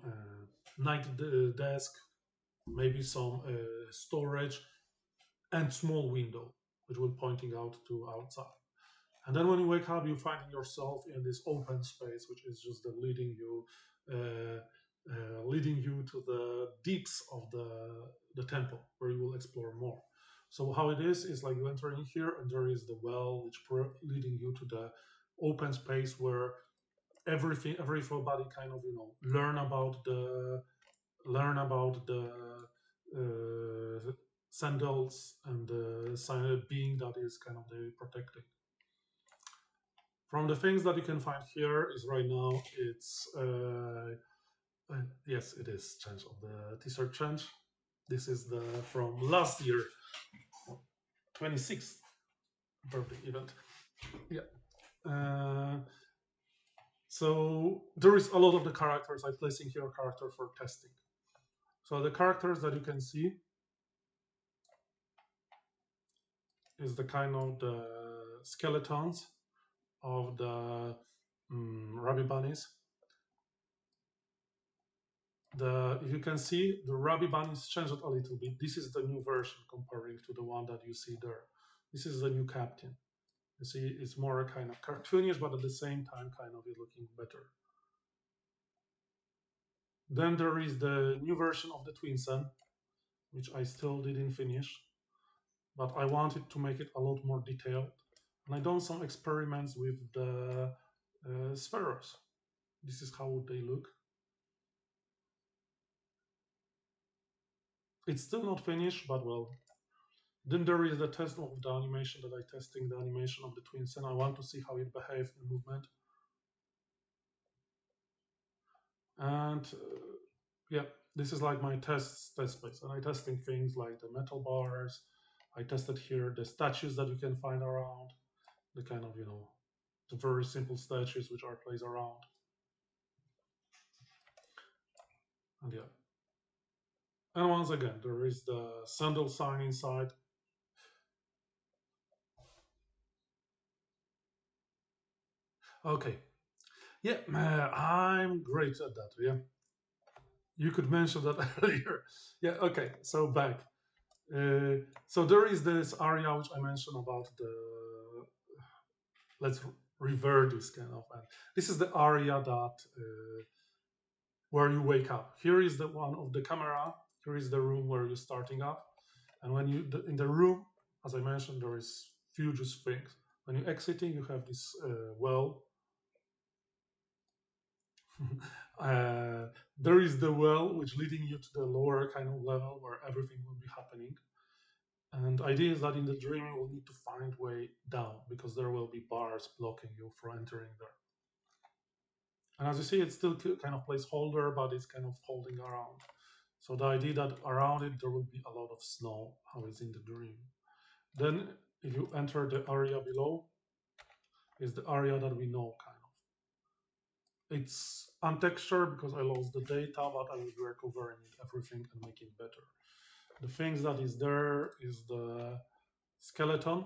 night desk, maybe some storage, and small window, which will pointing out to outside. And then when you wake up, you find yourself in this open space, which is just leading you to the deeps of the temple, where you will explore more. So how it is like you enter in here, and there is the well, which leading you to the open space where everybody kind of learn about the sandals and the silent being that is kind of the protecting. From the things that you can find here is right now it's yes, it is change of the t-shirt change. This is the from last year 26th birthday event. Yeah. So there is a lot of the characters I placing here character for testing. So the characters that you can see is the kind of the skeletons of the rabbit bunnies. If you can see, the rabbit bunnies changed a little bit. This is the new version comparing to the one that you see there. This is the new captain. You see, it's more kind of cartoonish, but at the same time, kind of looking better. Then there is the new version of the Twin Sun, which I still didn't finish, but I wanted to make it a lot more detailed. And I done some experiments with the spheres. This is how they look. It's still not finished, but well. Then there is the test of the animation that I testing the animation of the twins, and I want to see how it behaves in movement. And yeah, this is like my test space, and I testing things like the metal bars. I tested here the statues that you can find around, the kind of the very simple statues which are placed around, and yeah. And once again, there is the sandal sign inside. Okay, yeah, I'm great at that. Yeah, you could mention that earlier. Yeah, okay. So back. So there is this area which I mentioned about the. Let's revert this kind of. This is the area that where you wake up. Here is the one of the camera. Here is the room where you're starting up, and when you in the room, as I mentioned, there is few just things. When you're exiting, you have this well. uh, there is the well which leading you to the lower kind of level where everything will be happening. And the idea is that in the dream you will need to find way down because there will be bars blocking you from entering there. And as you see, it's still kind of placeholder, but it's kind of holding around. So the idea that around it there will be a lot of snow, how it's in the dream. Then if you enter the area below, is the area that we know kind of. It's untextured because I lost the data, but I will be recovering everything and making it better. The things that is there is the skeleton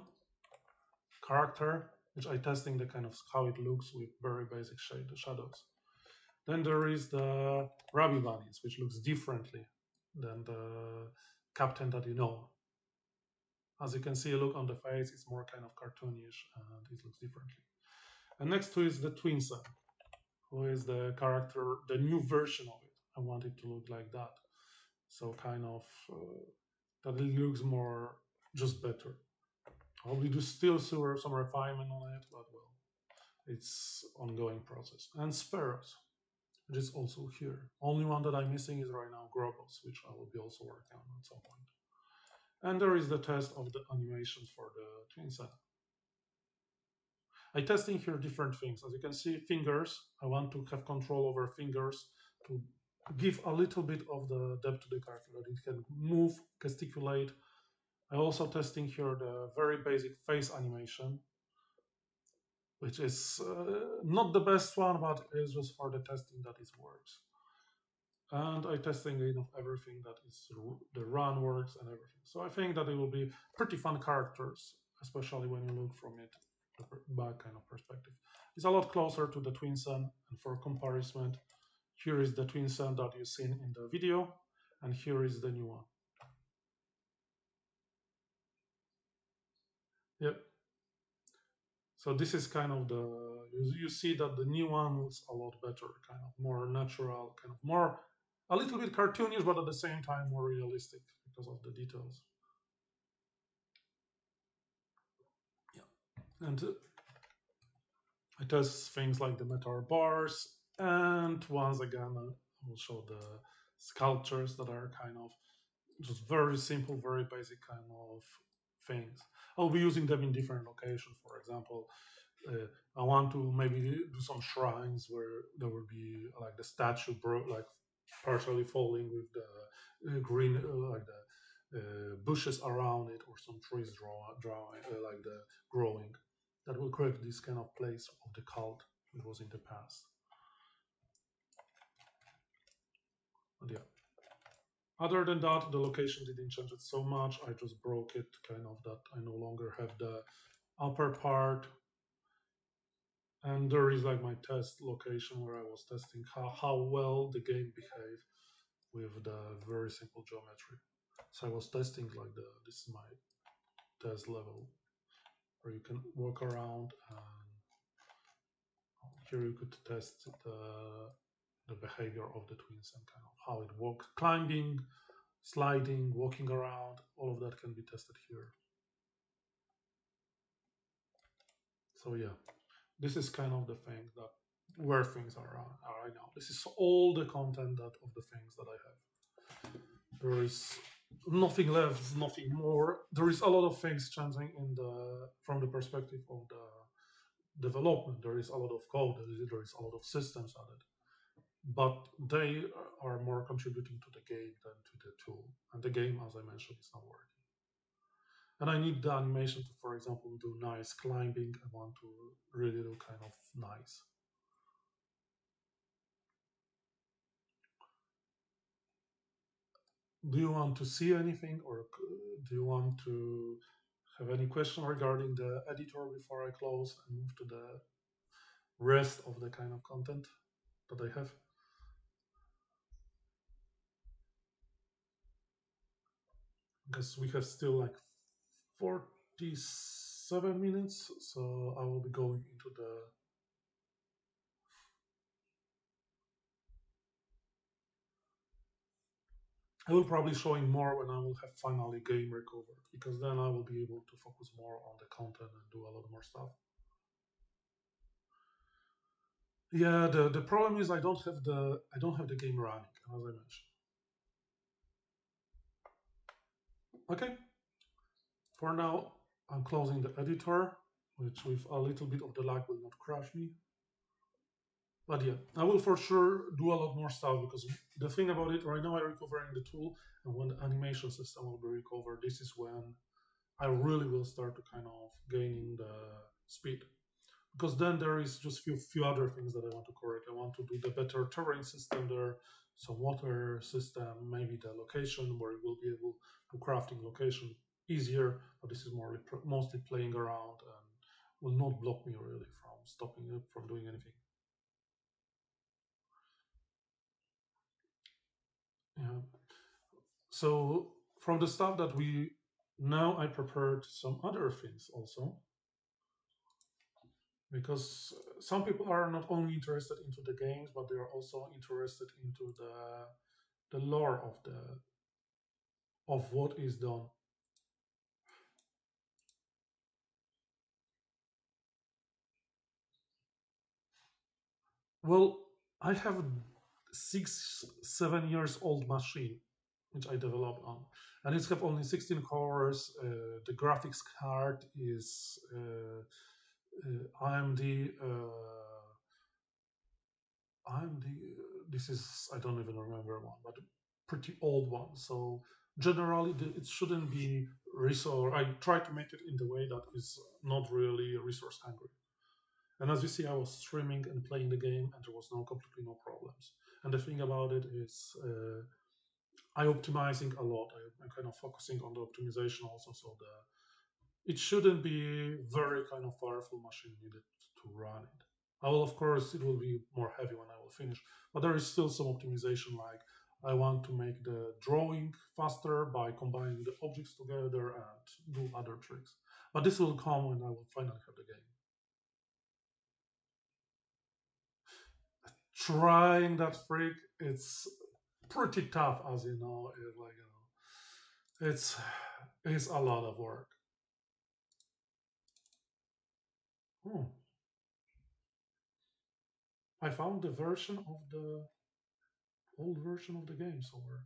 character. which I testing the kind of how it looks with very basic shadows. Then there is the Rabbi bunnies, which looks differently than the captain that you know. As you can see, look on the face, it's more kind of cartoonish and it looks differently. And next to is the twin son, who is the character, the new version of it. I want it to look like that. So kind of that it looks more just better. Probably do still some refinement on it, but well, it's ongoing process. And sparrows, which is also here. Only one that I'm missing is right now Grobos, which I will be also working on at some point. And there is the test of the animations for the twin sun. I'm testing here different things. As you can see, fingers. I want to have control over fingers to give a little bit of the depth to the character, that it can move, gesticulate. I'm also testing here the very basic face animation, which is not the best one, but it's just for the testing that it works. And I'm testing of everything that is the run works and everything. So I think that it will be pretty fun characters, especially when you look from it the back kind of perspective. It's a lot closer to the twin sun, and for comparison, here is the twin sun that you've seen in the video, and here is the new one. Yep. So this is kind of the, you see that the new one looks a lot better, kind of more natural, kind of more, a little bit cartoonish, but at the same time more realistic because of the details. Yeah. And I test things like the metal bars, and once again, I will show the sculptures that are kind of just very simple, very basic kind of things. I'll be using them in different locations. For example, I want to maybe do some shrines where there will be like the statue like partially falling with the green, like the bushes around it, or some trees like the growing. That will create this kind of place of the cult it was in the past. But yeah. Other than that, the location didn't change it so much. I just broke it, kind of that I no longer have the upper part. And there is like my test location where I was testing how well the game behaved with the very simple geometry. So I was testing like this is my test level where you can walk around, and here you could test the behavior of the twins and kind of how it walks, climbing, sliding, walking around, all of that can be tested here. So yeah, this is kind of the thing that where things are right now. This is all the content that of the things that I have. There is nothing left, nothing more. There is a lot of things changing in the from the perspective of the development. There is a lot of code, there is a lot of systems added, but they are more contributing to the game than to the tool. And the game, as I mentioned, is not working. And I need the animation to, for example, do nice climbing. I want to really do kind of nice. Do you want to see anything, or do you want to have any question regarding the editor before I close and move to the rest of the kind of content that I have? Because we have still like 47 minutes, so I will be going into the I will probably showing more when I will have finally game recovered, because then I will be able to focus more on the content and do a lot more stuff. Yeah, the problem is I don't have the game running, as I mentioned. Okay, for now I'm closing the editor, which with a little bit of the lag will not crash me. But yeah, I will for sure do a lot more stuff, because the thing about it, right now I'm recovering the tool, and when the animation system will be recovered, this is when I really will start to kind of gaining the speed. Because then there is just few other things that I want to correct. I want to do the better terrain system there, some water system, maybe the location where you will be able to crafting location easier. But this is mostly playing around and will not block me really from stopping it from doing anything. Yeah. So from the stuff that we now, I prepared some other things also, because some people are not only interested into the games, but they are also interested into the lore of what is done. Well, I have 7 years old machine which I developed on, and it's have only 16 cores. The graphics card is AMD. AMD. This is, I don't even remember one, but pretty old one. So generally, it shouldn't be resource. I try to make it in the way that is not really resource hungry. And as you see, I was streaming and playing the game, and there was completely no problems. And the thing about it is, I optimizing a lot. I'm kind of focusing on the optimization also, so it shouldn't be very kind of powerful machine needed to run it. I will, of course, it will be more heavy when I will finish, but there is still some optimization. Like I want to make the drawing faster by combining the objects together and do other tricks. But this will come when I will finally have the game. Trying that freak, it's pretty tough, as you know. It's a lot of work. Hmm. I found the version of the old version of the game somewhere.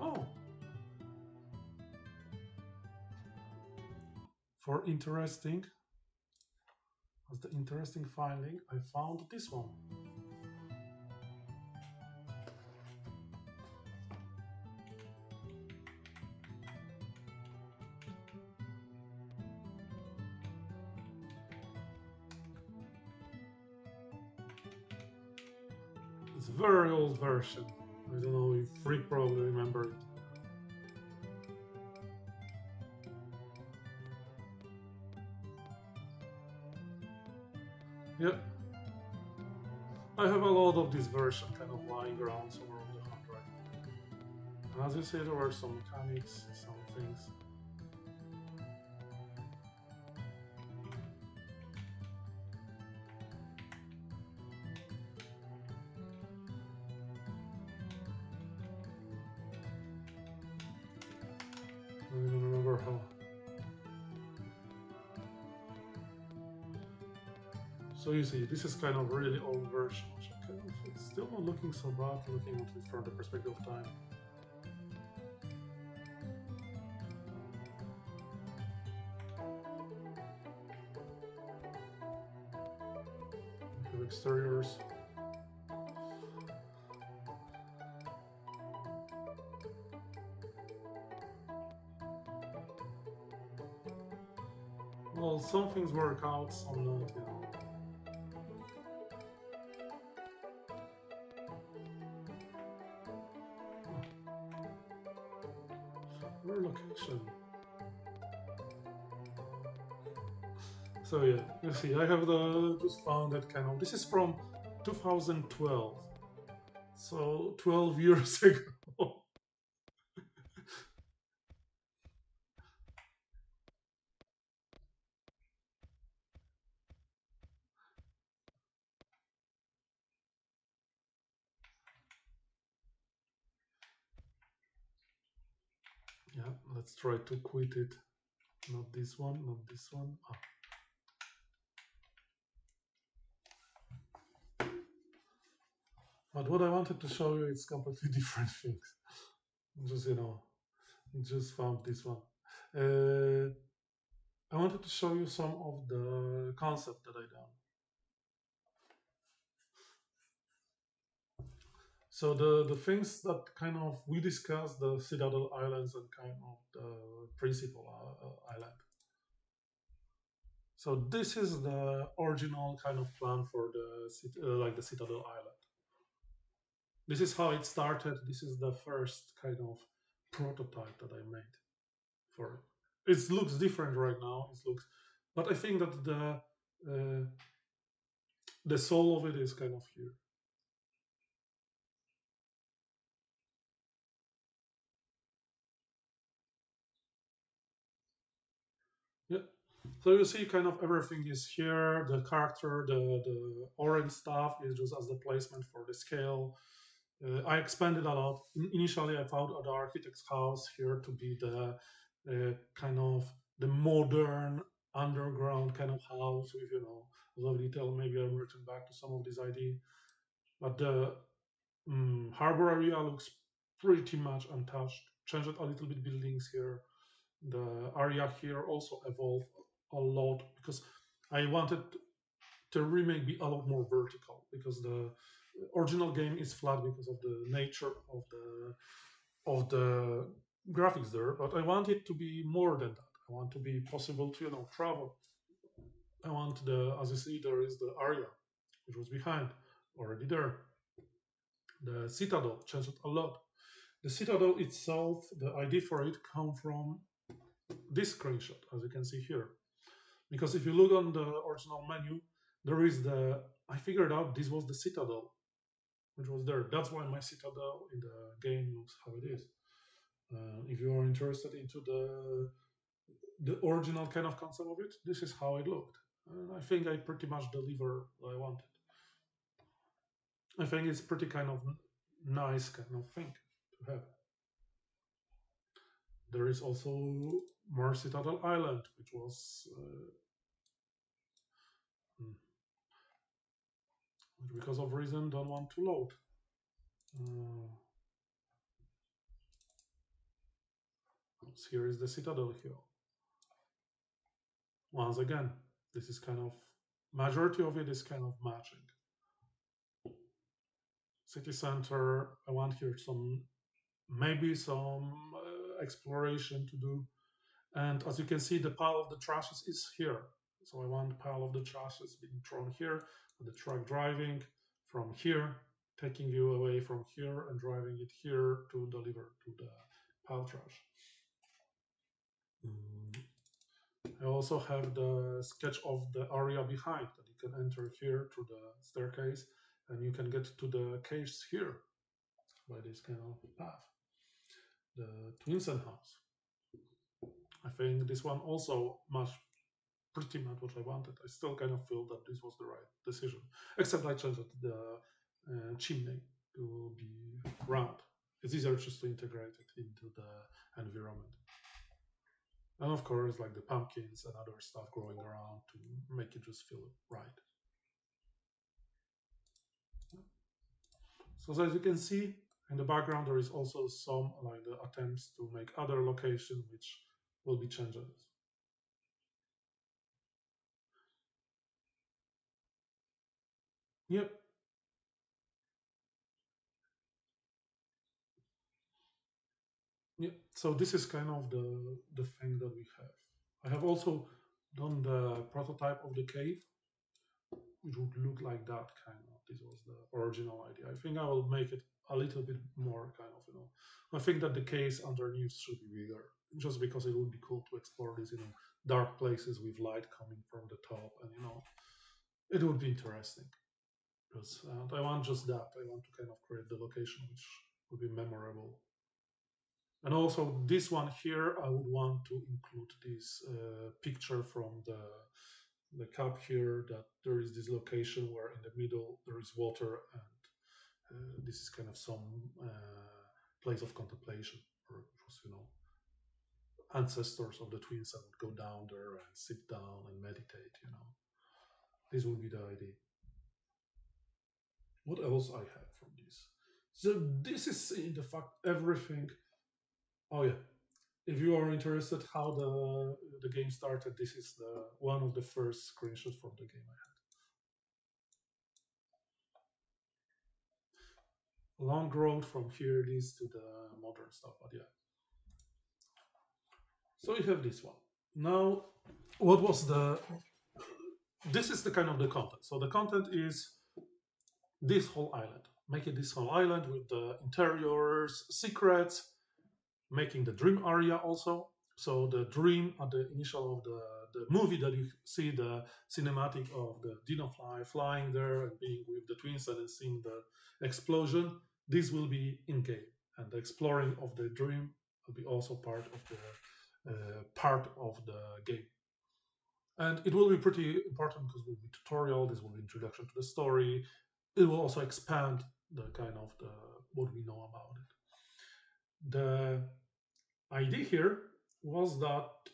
Oh, for interesting, as the interesting finding, I found this one. It's a very old version. I don't know if Freak probably remember it. Yeah, I have a lot of this version kind of lying around somewhere on the hard drive. And as you see, there were some mechanics, some things. I don't even remember how. So you see, this is kind of really old version, which kind of, it's still not looking so bad, looking at it from the perspective of time. We have exteriors. Well, some things work out, some not, you know. Where location? So yeah, you see, I have just found that kind of. This is from 2012, so 12 years ago. Yeah, let's try to quit it. Not this one, not this one. Ah. But what I wanted to show you is completely different things. Just, you know, just found this one. Uh, I wanted to show you some of the concept that I done. So the things that kind of we discussed, the Citadel Islands and kind of the principal island. So this is the original kind of plan for the like the Citadel Island. This is how it started. This is the first kind of prototype that I made for it. It looks different right now. It looks, but I think that the soul of it is kind of here. Yeah. So you see, kind of everything is here. The character, the orange stuff is just as the placement for the scale. I expanded a lot. Initially, I found the architect's house here to be the kind of the modern underground kind of house with a lot of detail. Maybe I'll return back to some of this idea, but the harbor area looks pretty much untouched. Changed a little bit buildings here. The area here also evolved a lot because I wanted the remake be a lot more vertical because the original game is flat because of the nature of the graphics there. But I want it to be more than that. I want to be possible to travel. I want as you see there is the area which was behind already there. The citadel changed a lot. The citadel itself, the idea for it come from this screenshot, as you can see here. Because if you look on the original menu, there is I figured out this was the citadel, which was there. That's why my citadel in the game looks how it is. If you are interested into the original kind of concept of it, this is how it looked. And I think I pretty much deliver what I wanted. I think it's pretty kind of nice kind of thing to have. There is also more Citadel Island, which was which because of reason don't want to load. So here is the Citadel Hill. Once again, this is kind of majority of it is kind of matching. City center. I want here maybe some exploration to do. And as you can see, the pile of the trashes is here. So I want the pile of the trashes being thrown here, with the truck driving from here, taking you away from here and driving it here to deliver to the pile trash. I also have the sketch of the area behind that you can enter here through the staircase and you can get to the caves here by this kind of path. The Twinsen house. I think this one also pretty much what I wanted. I still kind of feel that this was the right decision, except I changed the chimney to be round. It's easier just to integrate it into the environment. And of course, like the pumpkins and other stuff growing around to make it just feel right. So as you can see, in the background, there is also some like the attempts to make other location which will be changes. Yep. Yeah. So this is kind of the thing that we have. I have also done the prototype of the cave, which would look like that kind of. This was the original idea. I think I will make it a little bit more kind of, I think that the case underneath should be bigger, just because it would be cool to explore these, dark places with light coming from the top, and it would be interesting. Because I want just that. I want to kind of create the location which would be memorable. And also this one here, I would want to include this picture from the cup here, that there is this location where in the middle there is water, and this is kind of some place of contemplation, or ancestors of the twins that would go down there and sit down and meditate. This would be the idea. What else I have from this? So this is in the fact everything. Oh yeah, if you are interested how the game started, this is the one of the first screenshots from the game I had. Long road from here leads to the modern stuff, but yeah. So you have this one. Now, what was the? This is the kind of the content. So the content is this whole island. making this whole island with the interiors, secrets, making the dream area also. So the dream at the initial of the movie that you see the cinematic of the Dino flying there and being with the twins and then seeing the explosion, this will be in game. And the exploring of the dream will be also part of the game. And it will be pretty important because it will be tutorial, this will be introduction to the story. It will also expand the kind of the what we know about it. The idea here was that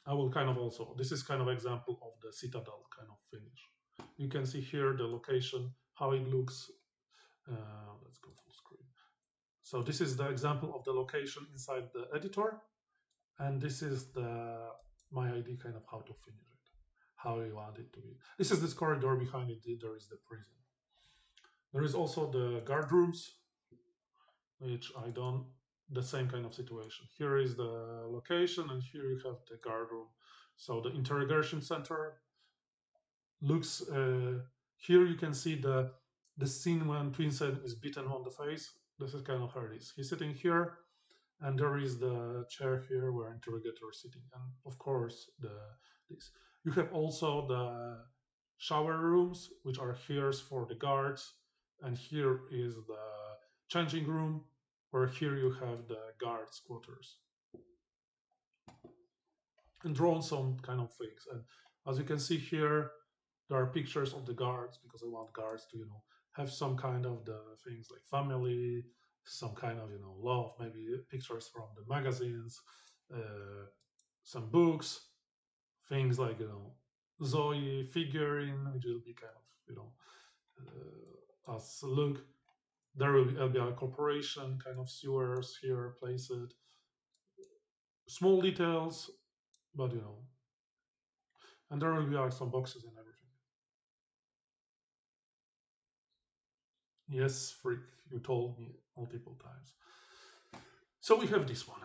I will kind of also, this is kind of example of the Citadel kind of finish. You can see here the location, how it looks. Let's go full screen. So this is the example of the location inside the editor. And this is my idea kind of how to finish it, how you want it to be. This is this corridor behind it, there is the prison. There is also the guard rooms, which I done the same kind of situation. Here is the location, and here you have the guard room. So the interrogation center looks. Here you can see the scene when Twinsen is beaten on the face. This is kind of how it is. He's sitting here, and there is the chair here where interrogator is sitting, and of course this. You have also the shower rooms, which are here for the guards, and here is the changing room, where here you have the guards' quarters. And drawn some kind of things. And as you can see here, there are pictures of the guards because I want guards to, have some kind of the things like family, some kind of, love, maybe pictures from the magazines, some books, things like, Zoe figurine, which will be kind of, as look. There will be LBA Corporation kind of sewers here, place it. Small details, but and there will be some boxes and everything. Yes, freak, you told me multiple times. So we have this one.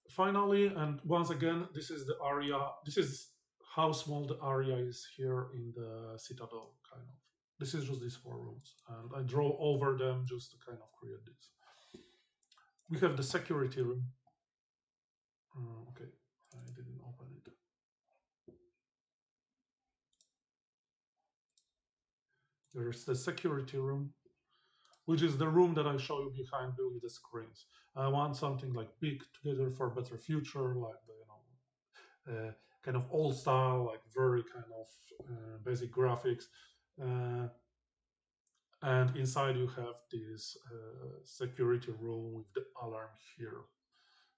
Finally, and once again, this is the area, this is how small the area is here in the Citadel, kind of. This is just these 4 rooms, and I draw over them just to kind of create this. We have the security room. Okay, I didn't open it. There's the security room, which is the room that I show you behind with the screens. I want something like big together for better future, like the kind of old style, like very kind of basic graphics. Uh, and inside you have this security room with the alarm here.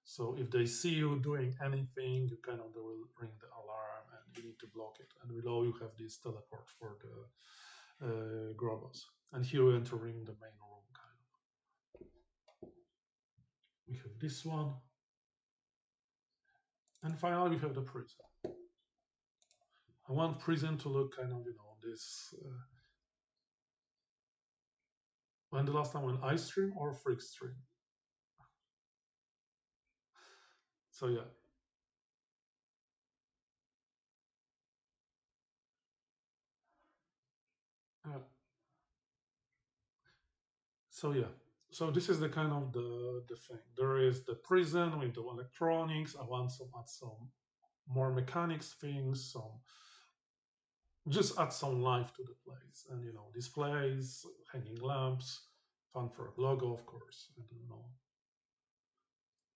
So if they see you doing anything, you kind of they will ring the alarm and you need to block it. And below you have this teleport for the Grobos. And here we're entering the main room kind of. We have this one. And finally we have the prison. I want prison to look kind of, this. When the last time when I stream or Freak stream? So yeah. Uh, so yeah. So this is the kind of the thing. There is the prison with the electronics. I want to add some more mechanics things, some just add some life to the place, and displays, hanging lamps, fun for a logo, of course. I don't know.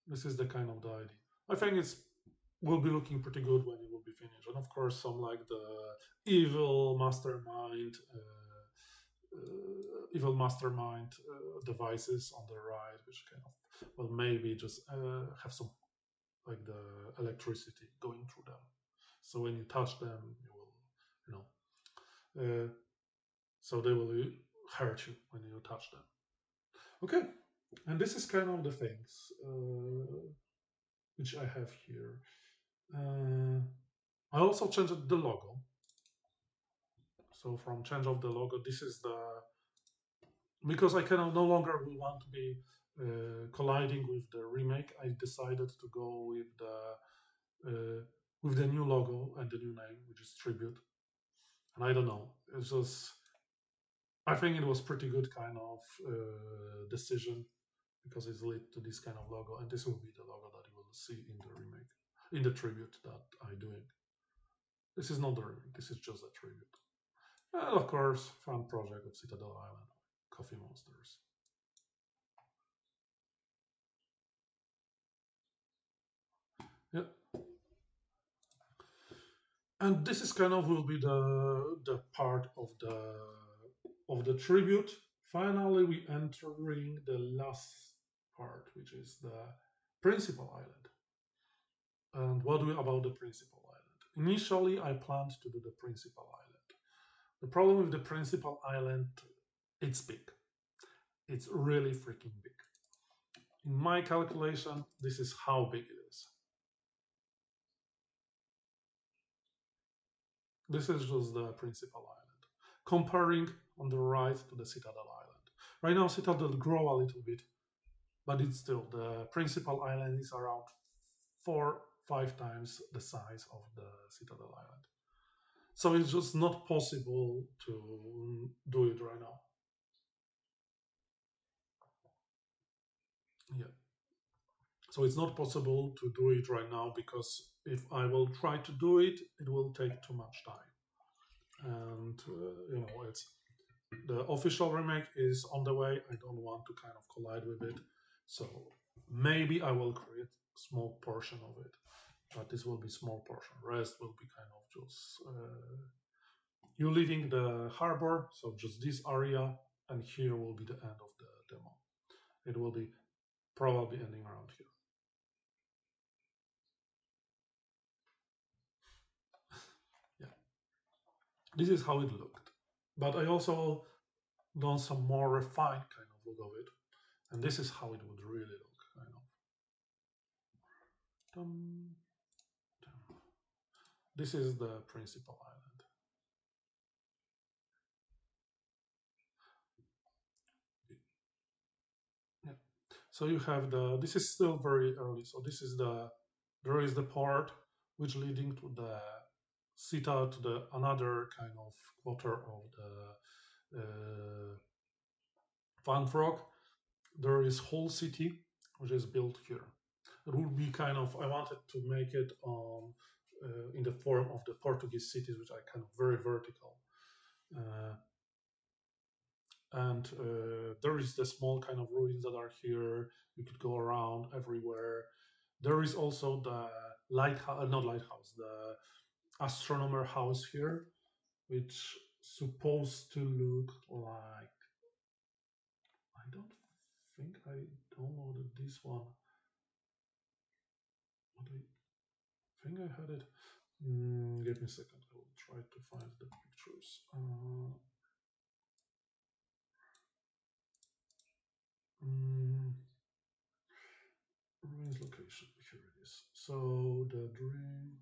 This is the kind of the idea. I think it's will be looking pretty good when it will be finished, and of course some like the evil mastermind. Evil mastermind devices on the right, which kind of maybe just have some like the electricity going through them. So when you touch them, you will, so they will hurt you when you touch them. Okay, and this is kind of the things which I have here. I also changed the logo. So from change of the logo, this is the because I cannot no longer will want to be colliding with the remake. I decided to go with the new logo and the new name, which is Tribute. And I don't know, it's just I think it was pretty good kind of decision because it's linked to this kind of logo, and this will be the logo that you will see in the remake, in the tribute that I'm doing. This is not the remake, this is just a tribute. And of course, fan project of Citadel Island, Coffeemonsters. Yeah, and this is kind of will be the part of the tribute. Finally, we entering the last part, which is the principal island. And what do we about the principal island? Initially, I planned to do the principal island. The problem with the principal island, it's big. It's really freaking big. In my calculation, this is how big it is. This is just the principal island. Comparing on the right to the Citadel Island. Right now, Citadel grow a little bit, but it's still the principal island is around 4-5 times the size of the Citadel Island. So it's just not possible to do it right now. Yeah. So it's not possible to do it right now because if I will try to do it, it will take too much time. And it's the official remake is on the way. I don't want to kind of collide with it, so maybe I will create a small portion of it, but this will be small portion. Rest will be kind of just you leaving the harbor, so just this area, and here will be the end of the demo. It will be probably ending around here. Yeah, this is how it looked, but I also done some more refined kind of look of it, and this is how it would really look, kind of. Dum, dum. This is the principal island. Yeah. So you have the. This is still very early. So this is the. There is the part which leading to the Sita to the another kind of quarter of the Van Frog. There is whole city which is built here. It would be kind of. I wanted to make it in the form of the Portuguese cities, which are kind of very vertical. Uh, and there is the small kind of ruins that are here. You could go around everywhere. There is also the lighthouse, not lighthouse, the astronomer house here, which supposed to look like. I don't think I downloaded this one, but I think I had it. Give me a second. I will try to find the pictures. Mm, ruins location. Here it is. So the dream.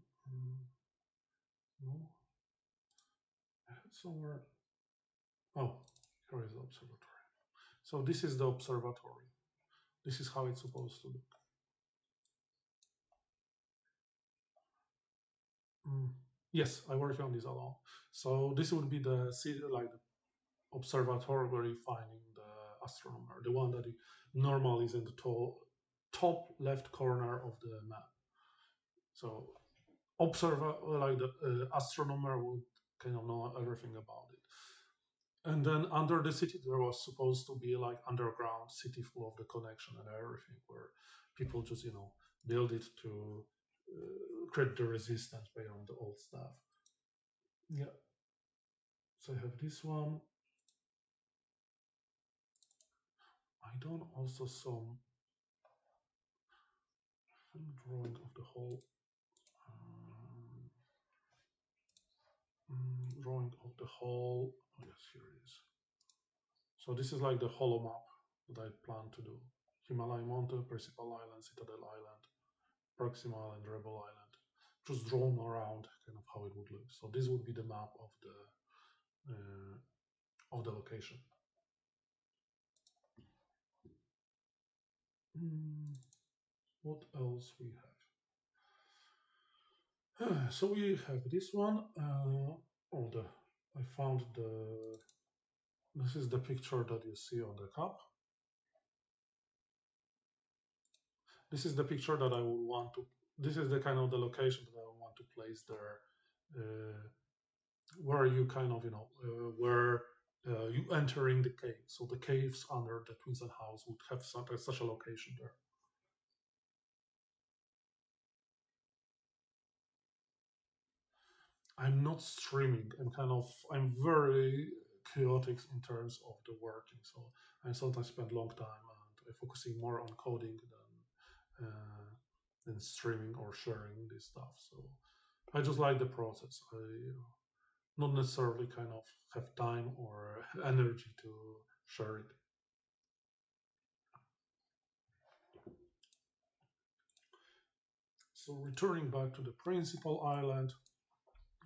No, I had somewhere. Oh, here is the observatory. So this is the observatory. This is how it's supposed to look. Mm. Yes, I worked on this alone. So this would be the city, like the observatory where you finding the astronomer, the one that normally is in the top left corner of the map. So observer, like the astronomer would kind of know everything about it. And then under the city, there was supposed to be like underground city full of the connection and everything, where people just build it to create the resistance beyond the old stuff. Yeah. So I have this one. I done also some drawing of the whole drawing of the whole. Oh yes, here it is. So this is like the hollow map that I plan to do. Himalaya Mountain, Principal Island, Citadel Island, Proxima Island, Rebel Island, just drawn around kind of how it would look. So this would be the map of the location. What else we have? So we have this one. Oh, I found This is the picture that you see on the cup. This is the picture that I would want to, this is the kind of the location that I want to place there, where you kind of, where you entering the cave. So the caves under the Twins and House would have such a location there. I'm not streaming. I'm very chaotic in terms of the working. So I sometimes spend long time and focusing more on coding than streaming or sharing this stuff. So I just like the process. I not necessarily kind of have time or energy to share it. So returning back to the principal island,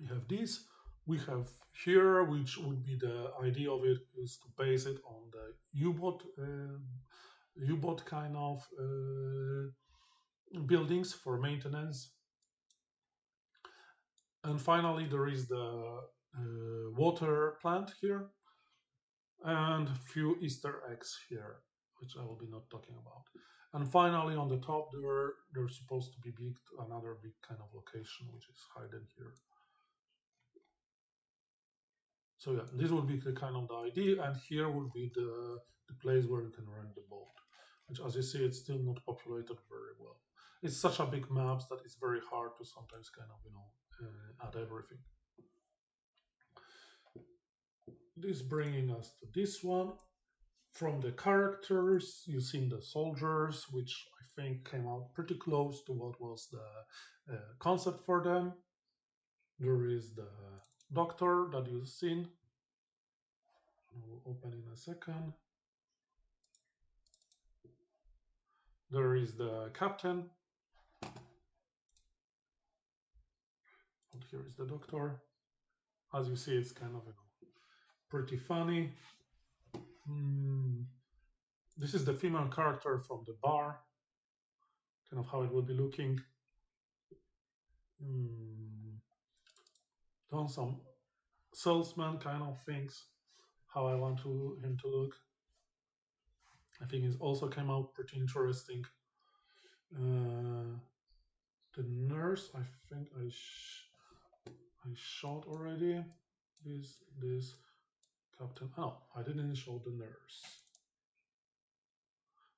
we have this. We have here, which would be the idea of it, is to base it on the U-boat kind of buildings for maintenance. And finally, there is the water plant here, and a few Easter eggs here, which I will be not talking about. And finally, on the top, there's supposed to be another big kind of location, which is hidden here. So yeah, this would be the kind of the idea, and here would be the place where you can rent the boat, which, as you see, it's still not populated very well. It's such a big map that it's very hard to sometimes kind of add everything. This bringing us to this one. From the characters, you've seen the soldiers, which I think came out pretty close to what was the concept for them. There is the doctor that you've seen. I will open in a second. There is the captain. And here is the doctor. As you see, it's kind of pretty funny. This is the female character from the bar. Kind of how it would be looking. Done some salesman kind of things. How I want him to look. I think it also came out pretty interesting. The nurse, I think I shot already. This captain. Oh, I didn't show the nurse.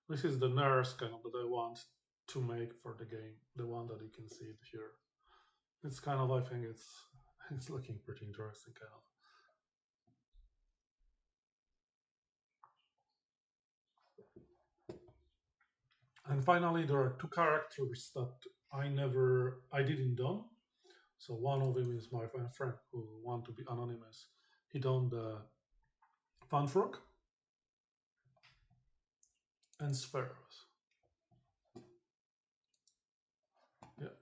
This is the nurse kind of that I want to make for the game. The one that you can see it here. It's kind of, I think it's looking pretty interesting kind of. And finally, there are two characters that I didn't done. So one of them is my friend who want to be anonymous. He done the Fan Frog and Spheros. Yeah.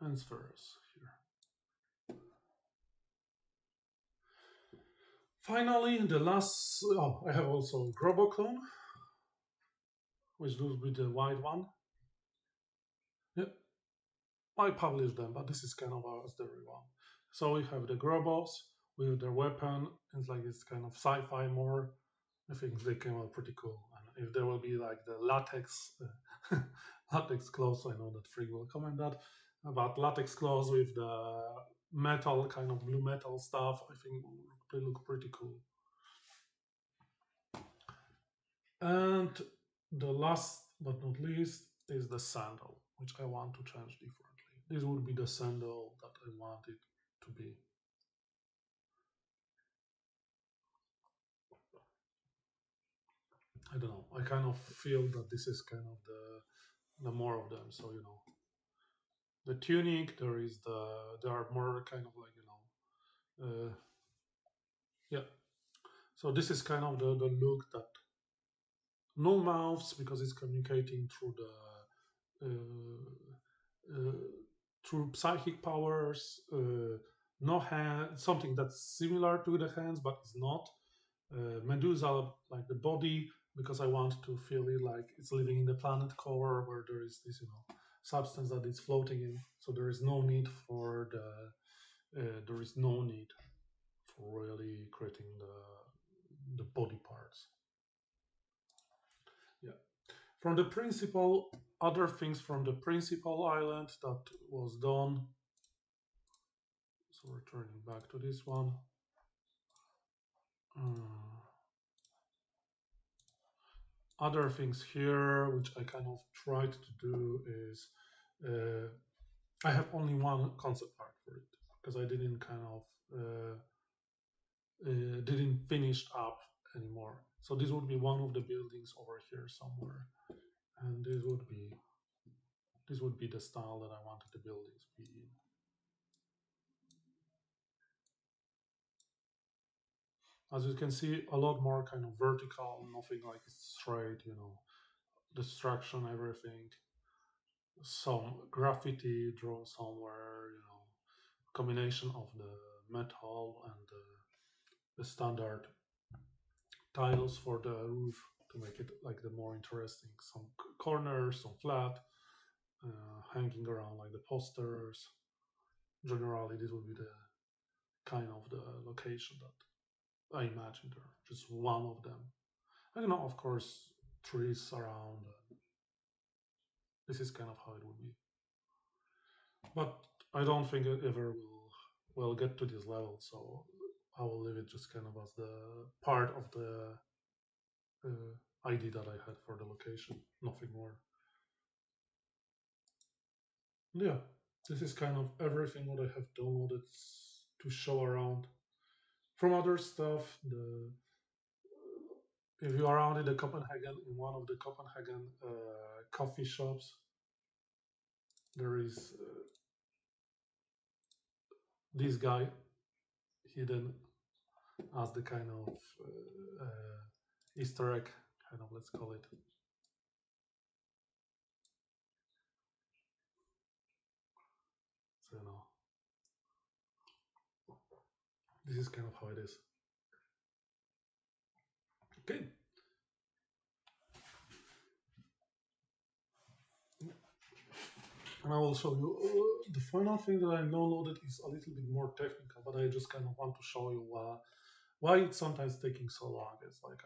And Spheros here. Finally, the last, I have also Groboclone, which will be the white one. Yeah, I published them, but this is kind of as the one. So we have the Grobos with their weapon. It's like it's kind of sci-fi more. I think they came out pretty cool. And if there will be like the latex latex clothes, I know that Free will comment that, but latex clothes with the metal kind of blue metal stuff, I think they look pretty cool. And the last but not least is the sandal, which I want to change differently. This would be the sandal that I want it to be. I don't know. I kind of feel that this is kind of the more of them. So the tunic. There are more kind of like yeah. So this is kind of the look that no mouths because it's communicating through the through psychic powers. No hand, something that's similar to the hands but it's not. Medusa, like the body, because I want to feel it like it's living in the planet core where there is this, substance that it's floating in. So there is no need for there is no need for really creating the body parts. Yeah. From the principal, other things from the principal island that was done. So returning back to this one. Uh, Other things here, which I kind of tried to do is, I have only one concept art for it because I didn't kind of didn't finish up anymore. So this would be one of the buildings over here somewhere, and this would be the style that I wanted the buildings to be in. As you can see, a lot more kind of vertical, nothing like straight, destruction, everything. Some graffiti drawn somewhere, combination of the metal and the standard tiles for the roof to make it like the more interesting. Some corners, some flat, hanging around like the posters. Generally, this would be the kind of the location that I imagine there. Just one of them. And of course, trees around. This is kind of how it would be. But I don't think it ever will get to this level. So I will leave it just kind of as the part of the ID that I had for the location, nothing more. Yeah, this is kind of everything what I have downloaded to show around. From other stuff, if you are around in the Copenhagen, in one of the Copenhagen coffee shops, there is this guy hidden as the kind of Easter egg, kind of let's call it. So this is kind of how it is. Okay. And I will show you the final thing that I downloaded is a little bit more technical, but I just kind of want to show you why it's sometimes taking so long. It's like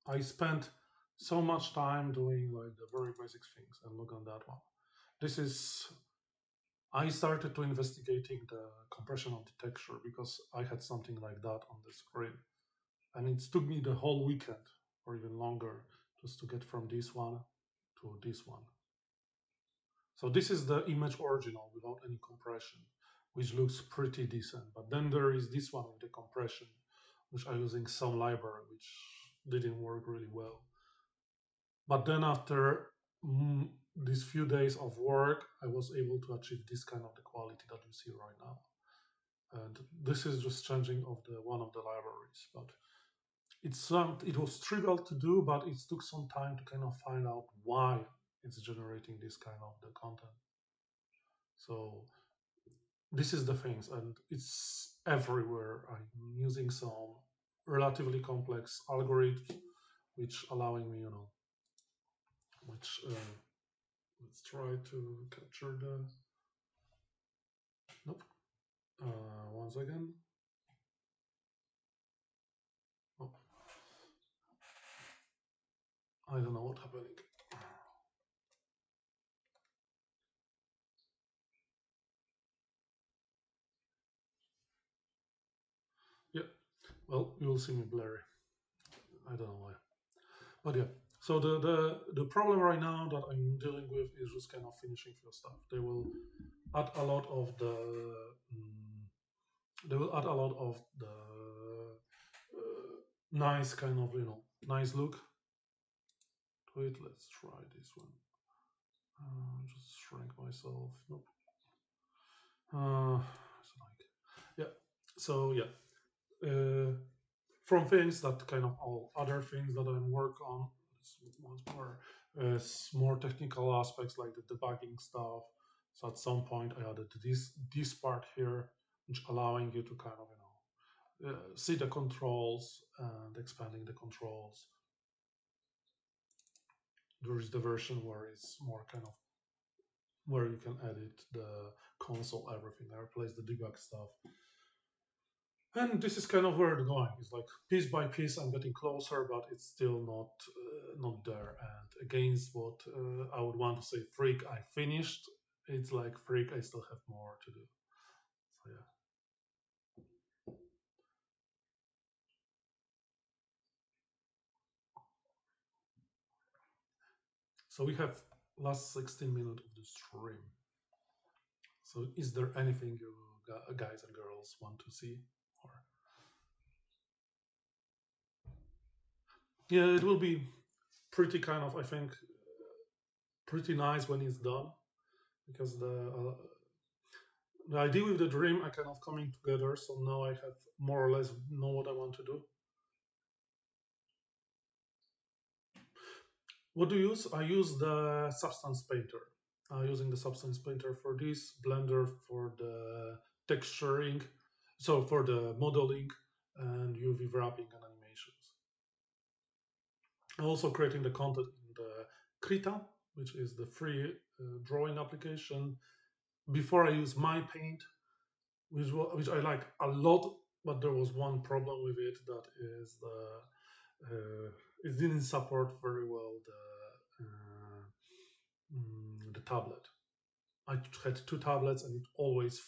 I spent so much time doing like the very basic things, and look on that one. This is I started to investigating the compression of the texture because I had something like that on the screen, and it took me the whole weekend or even longer just to get from this one to this one. So this is the image original without any compression, which looks pretty decent. But then there is this one with the compression, which I'm using some library, which didn't work really well. But then after these few days of work, I was able to achieve this kind of the quality that you see right now. And this is just changing of the one of the libraries. But it was trivial to do, but it took some time to kind of find out why it's generating this kind of the content. So this is the things, and it's everywhere. I'm using some relatively complex algorithms, which allowing me, which let's try to capture the. Nope. Once again. Oh, I don't know what happening. Yeah. Well, you will see me blurry. I don't know why. But yeah. So the problem right now that I'm dealing with is just kind of finishing few stuff. They will add a lot of the. They will add a lot of the nice kind of nice look to it. Let's try this one. Just shrink myself. Nope. So like, yeah. So yeah. From things that kind of all other things that I work on. Once more technical aspects like the debugging stuff. So at some point I added this part here, which allowing you to kind of see the controls and expanding the controls. There is the version where it's more kind of where you can edit the console, everything. I replaced the debug stuff. And this is kind of where it's going. It's like piece by piece, I'm getting closer, but it's still not there. And against what I would want to say, freak, I finished. It's like freak, I still have more to do. So yeah. So we have last 16 minutes of the stream. So is there anything you guys and girls want to see? Or yeah, it will be pretty kind of, I think, pretty nice when it's done, because the idea with the dream are kind of coming together. So now I have more or less know what I want to do. What do you use? I use the Substance Painter. I'm using the Substance Painter for this, Blender for the texturing, so for the modeling and UV wrapping and animations. I'm also creating the content in the Krita, which is the free drawing application. Before I use my paint, which I like a lot, but there was one problem with it, that is it didn't support very well the tablet. I had two tablets, and it always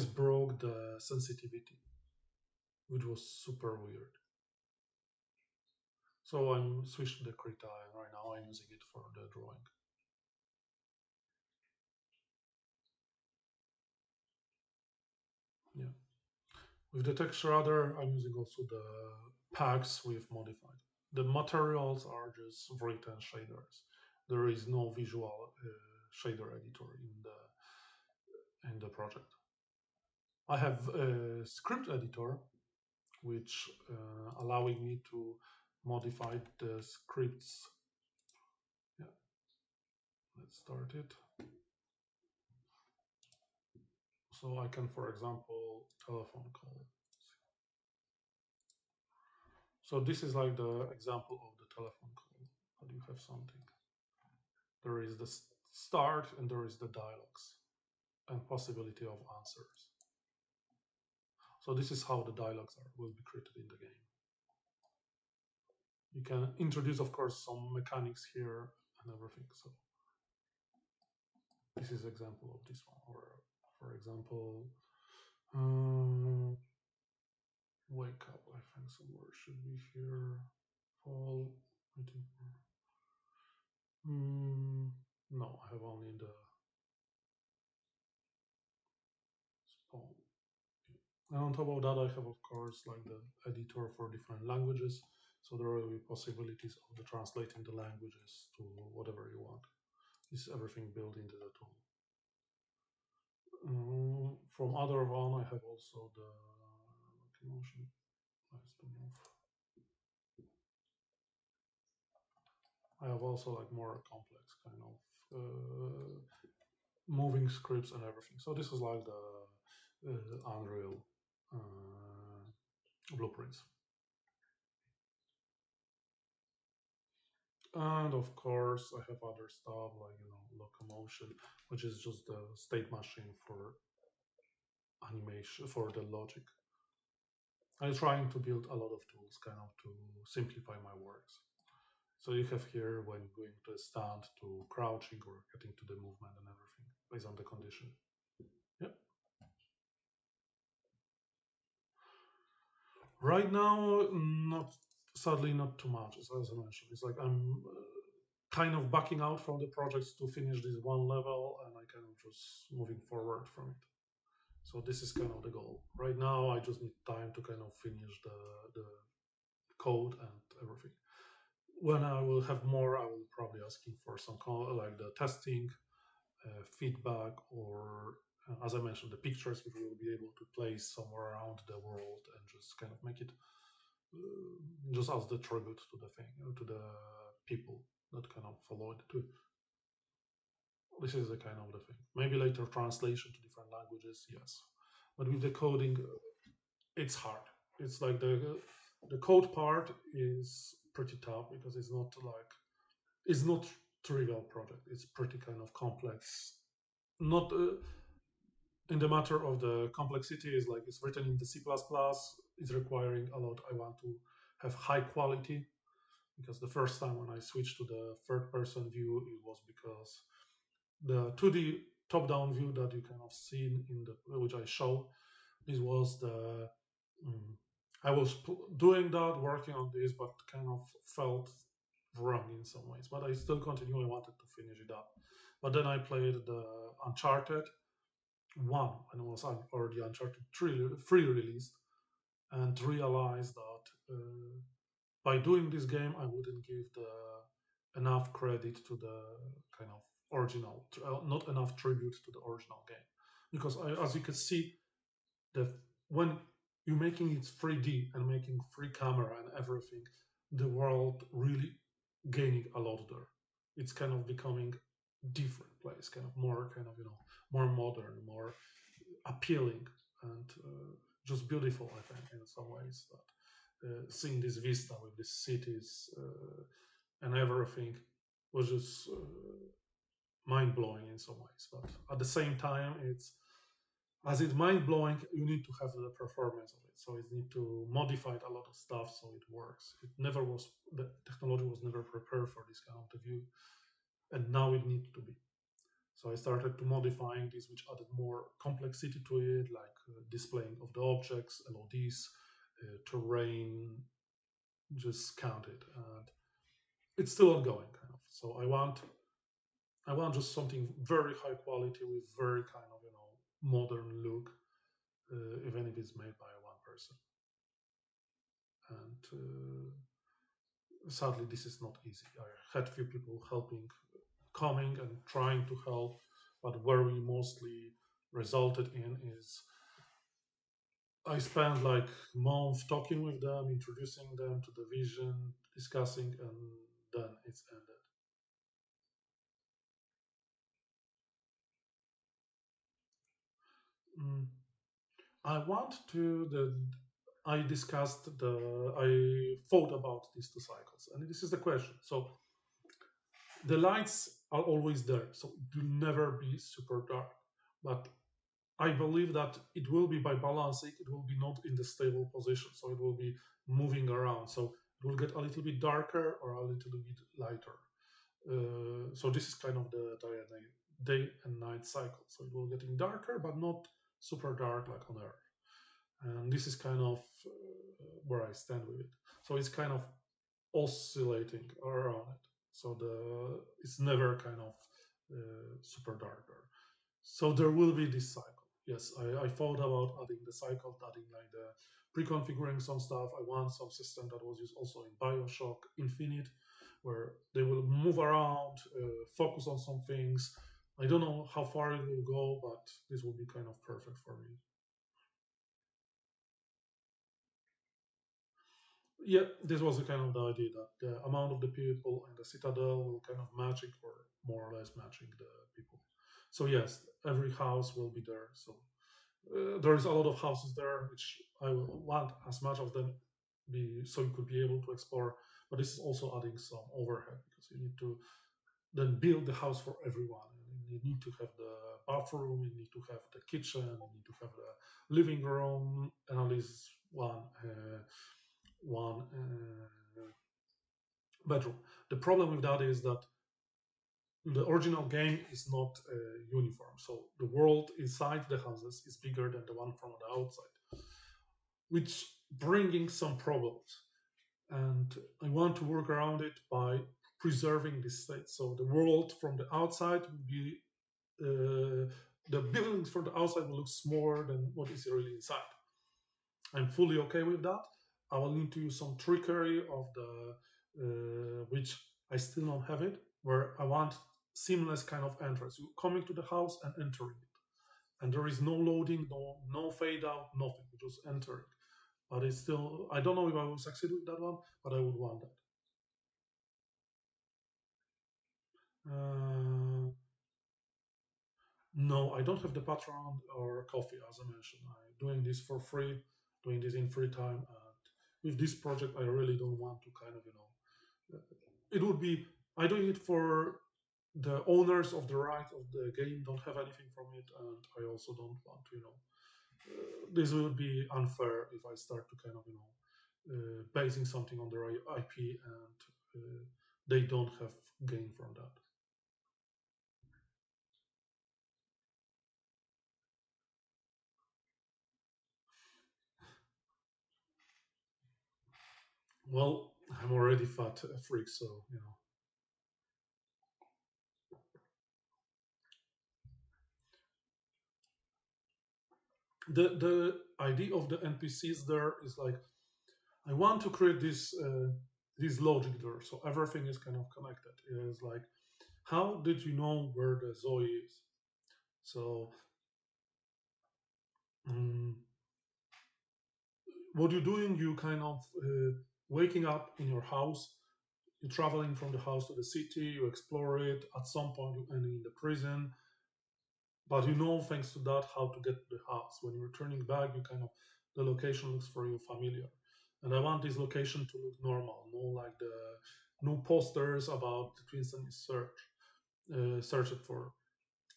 broke the sensitivity, which was super weird. So I'm switched to the Krita, and right now I'm using it for the drawing. Yeah. With the texture other, I'm using also the packs we've modified. The materials are just written shaders. There is no visual shader editor in the project. I have a script editor, which allowing me to modify the scripts. Yeah, let's start it. So I can, for example, telephone call. So this is like the example of the telephone call. But you have something. There is the start and there is the dialogues and possibility of answers. So this is how the dialogues will be created in the game. You can introduce, of course, some mechanics here and everything. So this is example of this one. Or for example, wake up. I think somewhere should be here. Fall. No, I have only the spawn. And on top of that, I have, of course, like the editor for different languages. So there will be possibilities of the translating the languages to whatever you want. Is everything built into the tool. From other one, I have also the motion. Nice to move. I have also like more complex kind of moving scripts and everything. So this is like the Unreal blueprints. And of course, I have other stuff like, locomotion, which is just the state machine for animation, for the logic. I'm trying to build a lot of tools kind of to simplify my works. So you have here when going to a stand to crouching or getting to the movement and everything based on the condition. Yep. Right now, not sadly not too much, as I mentioned. It's like I'm kind of backing out from the projects to finish this one level, and I kind of just moving forward from it. So this is kind of the goal. Right now, I just need time to kind of finish the code and everything. When I will have more, I will probably asking for some like the testing, feedback, or as I mentioned, the pictures we will be able to place somewhere around the world and just kind of make it just as the tribute to the thing, to the people that kind of follow it too. This is the kind of the thing. Maybe later translation to different languages, yes. But with the coding, it's hard. It's like the code part is pretty tough because it's not trivial project. It's pretty kind of complex. Not in the matter of the complexity is like it's written in the C++. It's requiring a lot. I want to have high quality because the first time when I switched to the third person view, it was because the 2D top down view that you kind of seen in the which I show. This was the I was doing that, working on this, but kind of felt wrong in some ways. But I still continually wanted to finish it up. But then I played the Uncharted 1 when it was already Uncharted 3 released, and realized that by doing this game, I wouldn't give the enough credit to the kind of original, not enough tribute to the original game, because as you can see, the when you're making it 3D and making free camera and everything, the world really gaining a lot there. It's kind of becoming different place, kind of more kind of more modern, more appealing, and just beautiful. I think in some ways that seeing this vista with these cities and everything was just mind blowing in some ways. But at the same time, it's as it's mind blowing, you need to have the performance of it. So you need to modify a lot of stuff so it works. It never was the technology was never prepared for this kind of view, and now it needs to be. So I started to modifying this, which added more complexity to it, like displaying of the objects, LODs, terrain, just count it. And it's still ongoing, kind of. So I want just something very high quality with very kind of modern look, even if it's made by one person. And sadly, this is not easy. I had few people helping, coming and trying to help, but where we mostly resulted in is I spent like months talking with them, introducing them to the vision, discussing, and then it's ended. Mm, I want to the I discussed the I thought about these two cycles, and this is the question. So the lights are always there, so it will never be super dark. But I believe that it will be by balancing, it will be not in the stable position, so it will be moving around. So it will get a little bit darker or a little bit lighter. So this is kind of the day and night cycle. So it will getting darker, but not super dark like on Earth. And this is kind of where I stand with it. So it's kind of oscillating around it. So the it's never kind of super darker. So there will be this cycle. Yes, I thought about adding the cycle, adding like the pre-configuring some stuff. I want some system that was used also in Bioshock Infinite, where they will move around, focus on some things. I don't know how far it will go, but this will be kind of perfect for me. Yeah, this was the kind of the idea that the amount of the people in the citadel will kind of matching or more or less matching the people. So yes, every house will be there. So there is a lot of houses there, which I will want as much of them be so you could be able to explore. But this is also adding some overhead because you need to then build the house for everyone. You need to have the bathroom, you need to have the kitchen, you need to have the living room, and at least one bedroom. The problem with that is that the original game is not uniform. So the world inside the houses is bigger than the one from the outside, which bringing some problems. And I want to work around it by preserving this state. So the world from the outside will be the buildings from the outside will look smaller than what is really inside. I'm fully okay with that. I will need to use some trickery of the which I still don't have it, where I want seamless kind of entrance. You coming to the house and entering it, and there is no loading, no fade out, nothing. You just entering. But it's still I don't know if I will succeed with that one, but I would want that. Uh, no, I don't have the Patreon or coffee as I mentioned. I'm doing this for free, doing this in free time. And with this project, I really don't want to kind of it would be I do it for the owners of the right of the game don't have anything from it, and I also don't want to, this would be unfair if I start to kind of, basing something on their IP and they don't have gain from that. Well, I'm already fat freak, so the idea of the NPCs there is like I want to create this logic there, so everything is kind of connected. It's like how did you know where the Zoe is? So um, what you're doing, you kind of waking up in your house, you're traveling from the house to the city, you explore it. At some point, you end in the prison, but you know, thanks to that, how to get to the house. When you're turning back, you kind of the location looks for you familiar, and I want this location to look normal, no like the no posters about the twins and search search it for.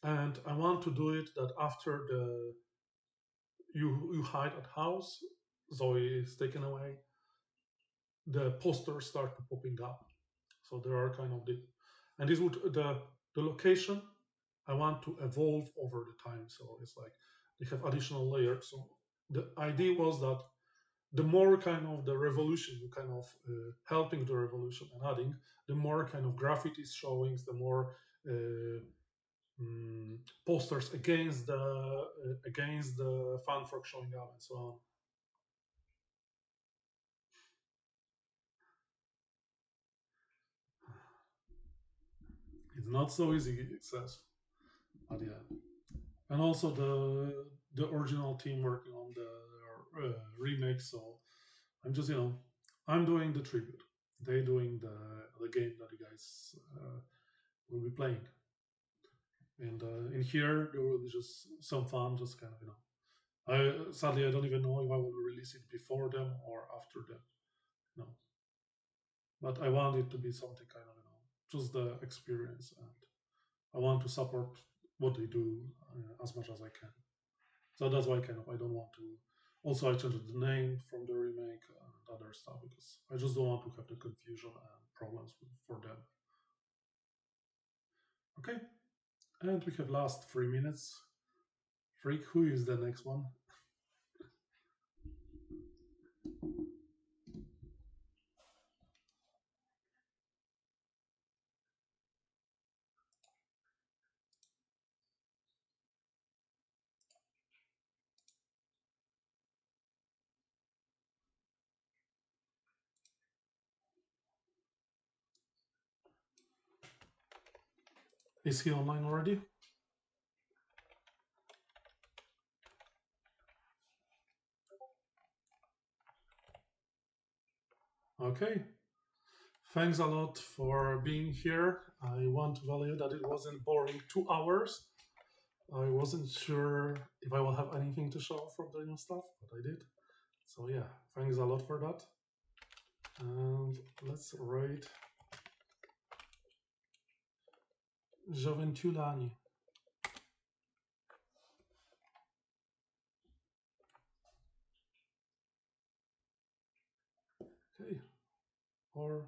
And I want to do it that after the you hide at house, Zoe is taken away, the posters start popping up. So there are kind of the, and this would the location I want to evolve over the time. So it's like they have additional layers. So the idea was that the more kind of the revolution you kind of helping the revolution and adding, the more kind of graffiti showings, the more mm, posters against the fan frog showing up and so on. It's not so easy, it says, but yeah. And also the original team working on the remake. So I'm just I'm doing the tribute. They doing the game that you guys will be playing. And in here there will be just some fun, just kind of I sadly I don't even know if I will release it before them or after them. No, but I want it to be something kind of just the experience, and I want to support what they do as much as I can. So that's why kind of I don't want to. Also, I changed the name from the remake and other stuff because I just don't want to have the confusion and problems for them. Okay, and we have last 3 minutes. Freak, who is the next one? Is he online already? Okay. Thanks a lot for being here. I want to value that it wasn't boring 2 hours. I wasn't sure if I will have anything to show from the new stuff, but I did. So yeah, thanks a lot for that. And let's rate Gioventulani. Okay, or